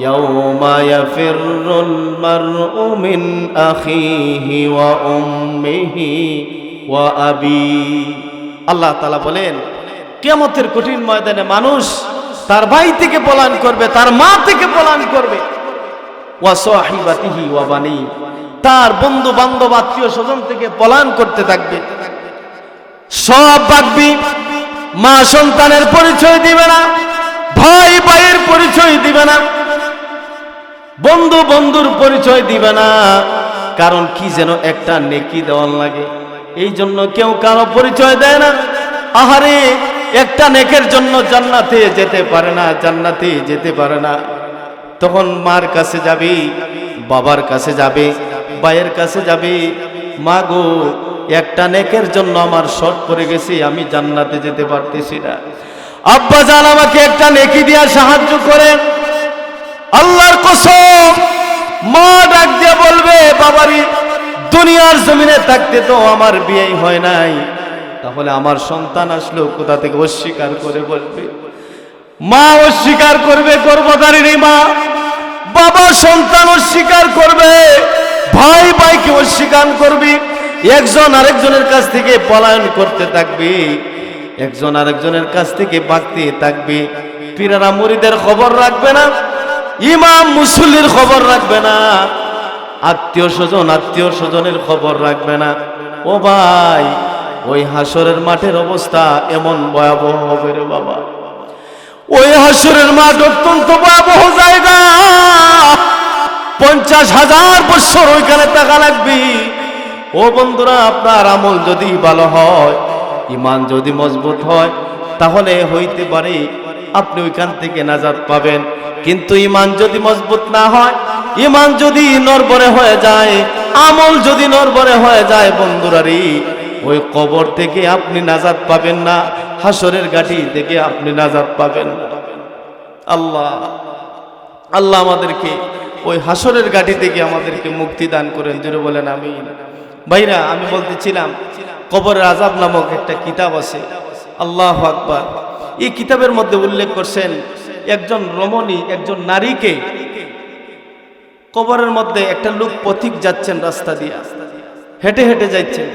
ইয়াউমা ইয়াফিরুল মারউ মিন আখিহি ওয়া উম্মিহি ওয়া আবি। আল্লাহ তাআলা বলেন, কিয়ামতের কঠিন ময়দানে মানুষ তার ভাই থেকে পলায়ন করবে, তার মা থেকে পলায়ন করবে, ওয়া সাহিবাতিহি ওয়া বানি, তার বন্ধু বান্ধব আত্মীয় স্বজন থেকে পলায়ন করতে থাকবে। সব ভাগবি, মা সন্তানের পরিচয় দিবে না, ভাই ভাইয়ের পরিচয় দিবে না, বন্ধু বন্ধুর পরিচয় দিবে না। কারণ কি যেন একটা নেকি দেওয়ার লাগে, এই জন্য কেউ কারো পরিচয় দেয় না। আহারে, একটা নেকের জন্য জান্নাতে যেতে পারে না, জান্নাতে যেতে পারে না। তখন মার কাছে যাবে, বাবার কাছে যাবে, ভাইয়ের কাছে যাবে, মা গো, একটা নেকের জন্য আমার শর্ট পড়ে গেছে, আমি জান্নাতে যেতে পারতেছি না, আব্বা জান আমাকে একটা নেকি দিয়া সাহায্য করেন। আল্লাহর কসম, মা ডাক দিয়ে বলবে, বাবারি দুনিয়ার জমিনে থাকতে তো আমার বিয়ে হয় নাই, তাহলে আমার সন্তান আসলেও কোথা থেকে অস্বীকার করে বলবে? মা অস্বীকার করবে, গর্ভধারিণী মা। বাবা সন্তান অস্বীকার করবে, ভাই ভাইকে অস্বীকার করবে, একজন আরেকজনের কাছ থেকে পলায়ন করতে থাকবে, একজন আরেকজনের কাছ থেকে বাঁচতে থাকবে। পীরেরা মুরিদের খবর রাখবে না, ইমাম মুসল্লির খবর রাখবে না, আত্মীয় স্বজনের খবর রাখবে না। ও ভাই, ওই হাসরের মাঠের অবস্থা এমন ভয়াবহ হবে রে বাবা। ওই হাসরের মাঠ অত্যন্ত ভয়াবহ জায়গা। 50,000 বছর ওইখানে থাকা লাগবে। ও বন্ধুরা, আপনার আমল যদি ভালো হয়, ঈমান যদি মজবুত হয়, তাহলে হইতে পারে আপনি ওইখান থেকে নাজাত পাবেন। কিন্তু ঈমান যদি মজবুত না হয়, ঈমান যদি নড়বড়ে হয়ে যায়, আমল যদি নড়বড়ে হয়ে যায়, বন্ধুরারি ওই কবর থেকে আপনি নাজাত পাবেন না, হাসরের ঘাটি থেকে আপনি নাজাত পাবেন না। আল্লাহ আল্লাহ আমাদেরকে ওই হাসরের ঘাটি থেকে আমাদেরকে মুক্তি দান করেন, জোরে বলেন আমিন। ভাইরা, আমি বলতেছিলাম কবরের আযাব নামক একটা কিতাব আছে, আল্লাহু আকবার। এই কিতাবের মধ্যে উল্লেখ করছেন একজন রমণী, একজন নারীকে কবরের মধ্যে একটা লোক পথিক যাচ্ছেন, রাস্তা দিয়ে হেঁটে হেঁটে যাচ্ছেন,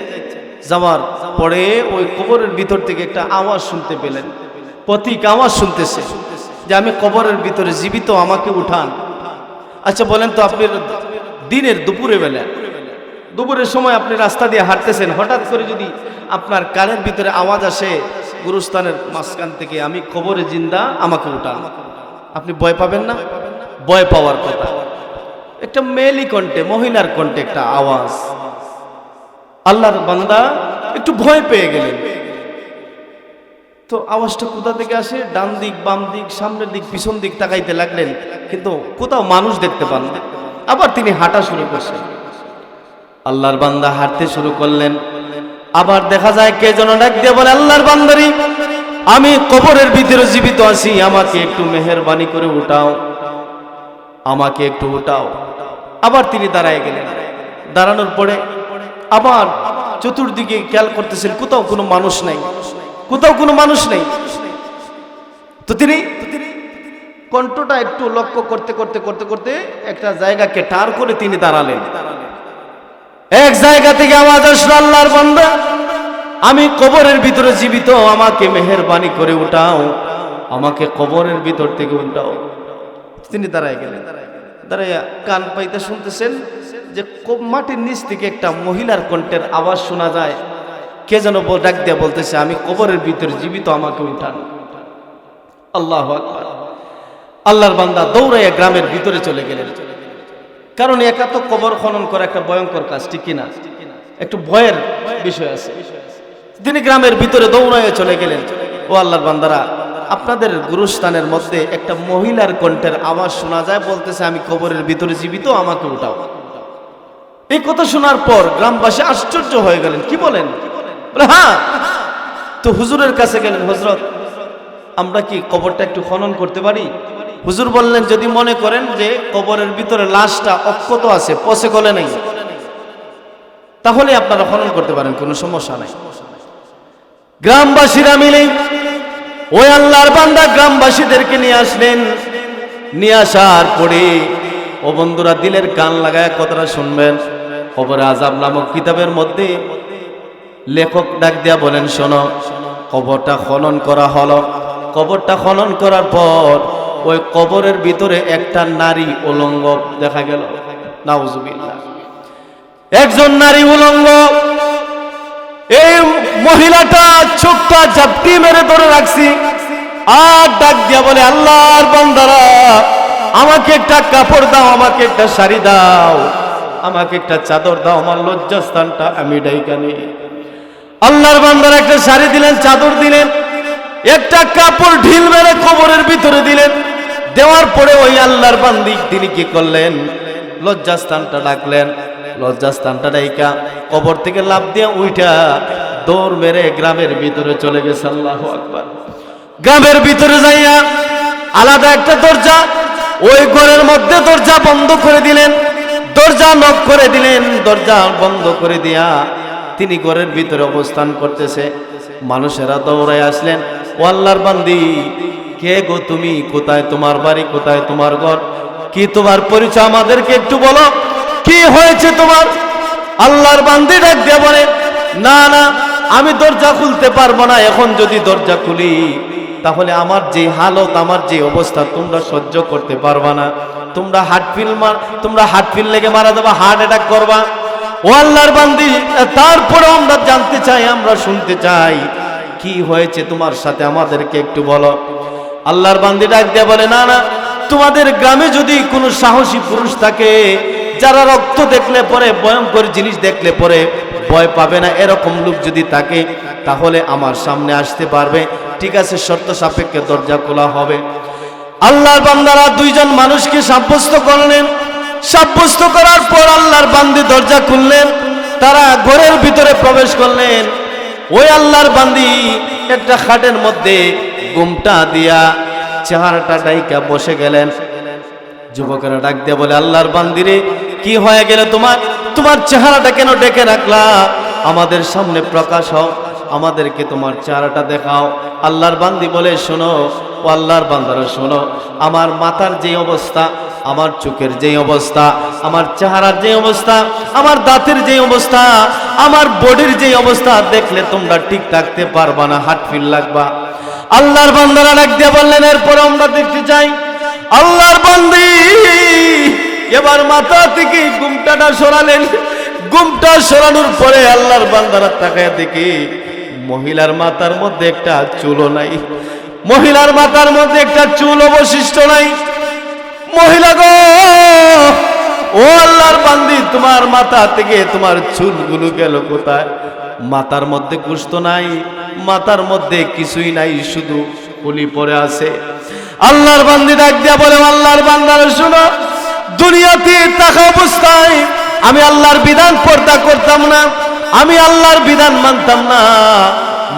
যাওয়ার পরে ওই কবরের ভিতর থেকে একটা আওয়াজ শুনতে পেলেন। পথিক আওয়াজ শুনতেছে যে আমি কবরের ভিতরে জীবিত, আমাকে উঠান। আচ্ছা বলেন তো, আপনি দিনের দুপুরের সময় আপনি রাস্তা দিয়ে হাঁটতেছেন, হঠাৎ করে যদি আপনার কানের ভিতরে আওয়াজ আসে গুরুস্থানের মাঝখান থেকে, আমি কবরে জিন্দা, আমাকে উঠান, আপনি ভয় পাবেন না? ভয় পাওয়ার কথা। একটা মেয়েলি কণ্ঠে, মহিলার কণ্ঠে একটা আওয়াজ। আল্লাহর বান্দা একটু ভয় পেয়ে গেলেন। তো আওয়াজটা কোথা থেকে আসে? ডান দিক, বাম দিক, সামনের দিক, পিছন দিক তাকাইতে লাগলেন, কিন্তু কোথাও মানুষ দেখতে পান না। আবার তিনি হাঁটা শুরু করছেন। আল্লাহর বান্দা হাঁটতে শুরু করলেন। আবার দেখা যায় কে যেন ডাক দিয়ে বলে, আল্লাহর বান্দারি, আমি কবরের ভিতরে জীবিত আছি, আমাকে একটু মেহেরবানি করে উঠাও, আমাকে একটু উঠাও। আবার তিনি দাঁড়ায় গেলেন। দাঁড়ানোর পরে আবার চতুর্দিকে খেয়াল করতেছেন, কোথাও কোনো মানুষ নাই, কোথাও কোনো মানুষ নেই। তো তিনি কণ্ঠটা একটু লক্ষ্য করতে করতে করতে করতে একটা জায়গাকে টার করে তিনি দাঁড়ালেন। এক জায়গা থেকে আওয়াজ আসলো, আল্লাহর বান্দা, আমি কবরের ভিতরে জীবিত, আমাকে মেহেরবানি করে উঠাও, আমাকে কবরের ভিতর থেকে উঠাও। তিনি দাঁড়ায় গেলেন। দাঁড়াইয়া কান পাইতে শুনতেছেন যে মাটির নিচ থেকে একটা মহিলার কণ্ঠের আওয়াজ শোনা যায়। কে যেন ডাক দিয়া বলতেছে, আমি কবরের ভিতরে জীবিত, আমাকে উঠান। আল্লাহু আকবার। আল্লাহর বান্দা দৌড়াইয়া গ্রামের ভিতরে চলে গেলেন। কারণ একা তো কবর খনন করা একটা ভয়ঙ্কর কাজ, ঠিক কিনা? একটু ভয়ের বিষয় আছে। তিনি গ্রামের ভিতরে দৌড়াইয়া চলে গেলেন। ও আল্লাহর বান্দারা, আপনাদের গুরুস্থানের মধ্যে একটা মহিলার কণ্ঠের আওয়াজ শোনা যায়, বলতেছে, আমি কবরের ভিতরে জীবিত, আমাকে উঠাও। এই কথা শোনার পর গ্রামবাসী আশ্চর্য হয়ে গেলেন। কি বলেন? বলে হ্যাঁ। তো হুজুরের কাছে গেলেন, হযরত, আমরা কি কবরটা একটু খনন করতে পারি? হুজুর বললেন, যদি মনে করেন যে কবরের ভিতরে লাশটা অক্ষত আছে, পচে গলে নাই, তাহলে আপনারা খনন করতে পারেন, কোনো সমস্যা নাই। গ্রামবাসীরা মিলে ওই আল্লাহর বান্দা গ্রামবাসীদেরকে নিয়ে আসলেন। নিয়ে আসার পরে, ও বন্ধুরা, দিলের কান লাগায় কথাটা শুনবেন। কবরে আযাব নামক কিতাবের মধ্যে লেখক ডাক দিয়া বলেন, শোনো, কবরটা খনন করা হলো। কবরটা খনন করার পর ওই কবরের ভিতরে একটা নারী উলঙ্গ দেখা গেল। নাউজুবিল্লাহ। একজন নারী উলঙ্গ। এই মহিলাটা চোখটা ঝাপটি মেরে ধরে রাখছি, আর ডাক দিয়া বলে, আল্লাহর বান্দারা, আমাকে একটা কাপড় দাও, আমাকে একটা শাড়ি দাও, আমাকে একটা চাদর দাও, আমার লজ্জাস্থানটা আমি ঢাইকা নেই। আল্লাহর বান্দারা একটা শাড়ি দিলেন, চাদর দিলেন, একটা কাপড় ঢিল মেরে কবরের ভিতরে দিলেন। দেওয়ার পরে ওই আল্লাহর বান্দি তিনি কি করলেন? লজ্জাস্থানটা ডাকলেন। লজ্জাস্থানটা ঢাইকা কবর থেকে লাফ দিয়ে উইঠা দৌড় মেরে গ্রামের ভিতরে চলে গেছে। আল্লাহু আকবার। গ্রামের ভিতরে যাইয়া আলাদা একটা দরজা, ওই ঘরের মধ্যে দরজা বন্ধ করে দিলেন। দরজা নক করে দিলেন, দরজা বন্ধ করে দিয়া তিনি ঘরের ভিতরে অবস্থান করতেছে। মানুষেরা দৌড়ায় আসলেন, ও আল্লাহর বান্দি, কে গো তুমি? কোথায় তোমার বাড়ি? কোথায় তোমার ঘর? কি তোমার পরিচয় আমাদেরকে একটু বলো, কি হয়েছে তোমার? আল্লাহর বান্দি ডাক দিয়ে বলে, না না, আমি দরজা খুলতে পারবো না। এখন যদি দরজা খুলি তাহলে আমার যে হালত, আমার যে অবস্থা তোমরা সহ্য করতে পারবা না। তোমরা হার্ট ফিল লেগে মারা যাবা, হার্ট অ্যাটাক করবা। ও আল্লাহর বান্দি, তারপরে আমরা জানতে চাই, আমরা শুনতে চাই, কি হয়েছে তোমার সাথে, আমাদেরকে একটু বলো। আল্লাহর বান্দি ডাক দিয়ে বলে, না না, তোমাদের গ্রামে যদি কোনো সাহসী পুরুষ থাকে, যারা রক্ত দেখলে পরে, ভয়ঙ্কর জিনিস দেখলে পরে ভয় পাবে না, এরকম লোক যদি থাকে তাহলে আমার সামনে আসতে পারবে। ঠিক আছে, শর্ত সাপেক্ষে দরজা খোলা হবে। আল্লাহর বান্দারা দুইজন মানুষকে সাব্যস্ত করলেন। সাব্যস্ত করার পর আল্লাহর বান্দি দরজা খুললেন, তারা ঘরের ভিতরে প্রবেশ করলেন। ওই আল্লাহর বান্দি একটা খাটের মধ্যে ঘুমটা দিয়া চেহারাটা ডাইকা বসে গেলেন। যুবকেরা ডাক দিয়ে বলে, আল্লাহর বান্দিরে, কি হয়ে গেল তোমার? তোমার চেহারাটা কেন ডেকে রাখলা? আমাদের সামনে প্রকাশ হও, আমাদেরকে তোমার চেহারাটা দেখাও। আল্লাহর বান্দি বলে, শোনো ও আল্লাহর বান্দারা শোনো, আমার মাথার যে অবস্থা, আমার চোখের যে অবস্থা, আমার চেহারার যে অবস্থা, আমার দাঁতের যে অবস্থা, আমার বডির যে অবস্থা দেখলে তোমরা ঠিক থাকতে পারবা না, হার্ট ফিল লাগবা। আল্লাহর বান্দারা ডাক দিয়ে বললেন, এরপরে আমরা দেখতে চাই। আল্লাহর বান্দি এবার মাথা থেকে ঘুমটাটা সরালেন। ঘুমটা সরানোর পরে আল্লাহর বান্দারা তাকায় দেখি মহিলার মাথার মধ্যে একটা চুলও নাই। মহিলার মাথার মধ্যে একটা চুল অবশিষ্ট নাই। মহিলা গো, ও আল্লাহর বান্দি, তোমার মাথা থেকে তোমার চুলগুলো গেল কোথায়? মাথার মধ্যে গোশত নাই, মাথার মধ্যে কিছুই নাই, শুধু খুলি পড়ে আছে। আল্লাহর বান্দি ডাক দিয়া বলে, আল্লাহর বান্দারা শোনো, দুনিয়াতে থাকা অবস্থায় আমি আল্লাহর বিধান পর্দা করতাম না, আমি আল্লাহর বিধান মানতাম না,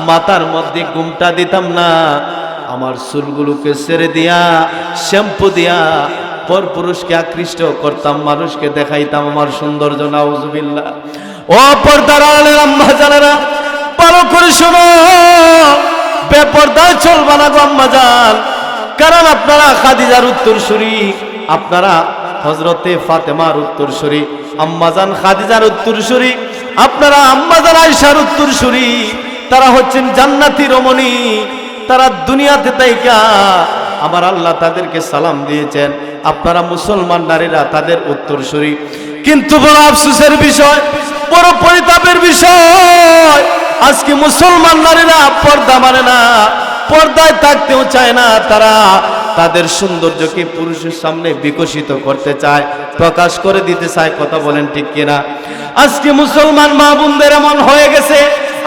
মাথার মধ্যে ঘুমটা দিতাম না, আমার চুলগুলোকে ছেড়ে দিয়া শ্যাম্পু দিয়া পরপুরুষকে আকৃষ্ট করতাম, মানুষকে দেখাইতাম আমার সৌন্দর্য। নাউজুবিল্লাহ। ও পর্দার আড়ালের আম্মা জানেরা, ভালো করে শোনো, বেপর্দায় চলবা না গো আম্মা জান। কারণ আপনারা খাদিজার উত্তরসূরি, আপনারা হযরতে ফাতেমার উত্তরসূরি, আম্মাজান খাদিজার উত্তরসূরি, আপনারা আম্মাজান আয়েশার উত্তরসূরি। তারা হচ্ছেন জান্নাতি রমণী। তারা দুনিয়াতে তাইকা আমার আল্লাহ তাদেরকে সালাম দিয়েছেন। আপনারা মুসলমান নারীরা তাদের উত্তরসূরি। কিন্তু বড় আফসোসের বিষয়, বড় পরিতাপের বিষয়, আজকে মুসলমান নারীরা পর্দা মানে না, পর্দায় থাকতেও চায় না। তারা তাদের সৌন্দর্যকে পুরুষের সামনে বিকশিত করতে চায়, প্রকাশ করে দিতে চায়। কথা বলেন ঠিক কিনা? আজকে মুসলমান মা বোনদের এমন হয়ে গেছে,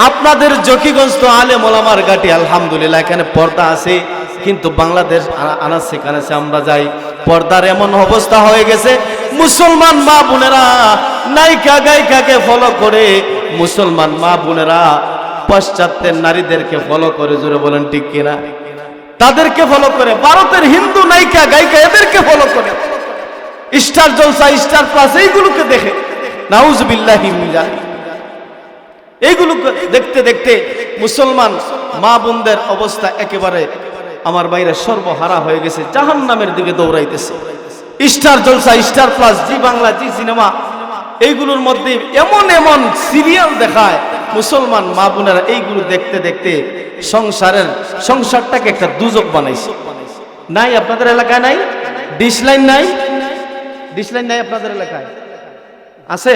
আপনাদের জকিগঞ্জ তো আলেম ওলামার ঘাটি, আলহামদুলিল্লাহ এখানে পর্দা আছে, কিন্তু বাংলাদেশ আনাচে কানাচে আমরা যাই, পর্দার এমন অবস্থা হয়ে গেছে, মুসলমান মা বোনেরা নায়িকা গায়িকাকে ফলো করে, মুসলমান মা বোনেরা পাশ্চাত্যের নারীদেরকে ফলো করে। জোরে বলেন ঠিক কিনা? তাদেরকে ফলো করে, ভারতের হিন্দু নায়িকা গায়িকা এদেরকে ফলো করে, স্টার জলসা, স্টার প্লাস এইগুলোকে দেখে। নাউজুবিল্লাহি মিন যালিক। এইগুলোকে দেখতে দেখতে মুসলমান মা বোনদের অবস্থা একেবারে আমার বাইরে সর্বহারা হয়ে গেছে, জাহান্নামের দিকে দৌড়াইতেছে। স্টার জলসা, স্টার প্লাস, জি বাংলা, জি সিনেমা, এইগুলোর মধ্যে এমন এমন সিরিয়াল দেখায়, মুসলমান মা বোনেরা এইগুলো দেখতে দেখতে সংসারটাকে একটা দুজক বানাইছে। নাই আপনাদের এলাকায়? নাই ডিশ লাইন? নাই ডিশ লাইন? নাই আপনাদের এলাকায়? আছে?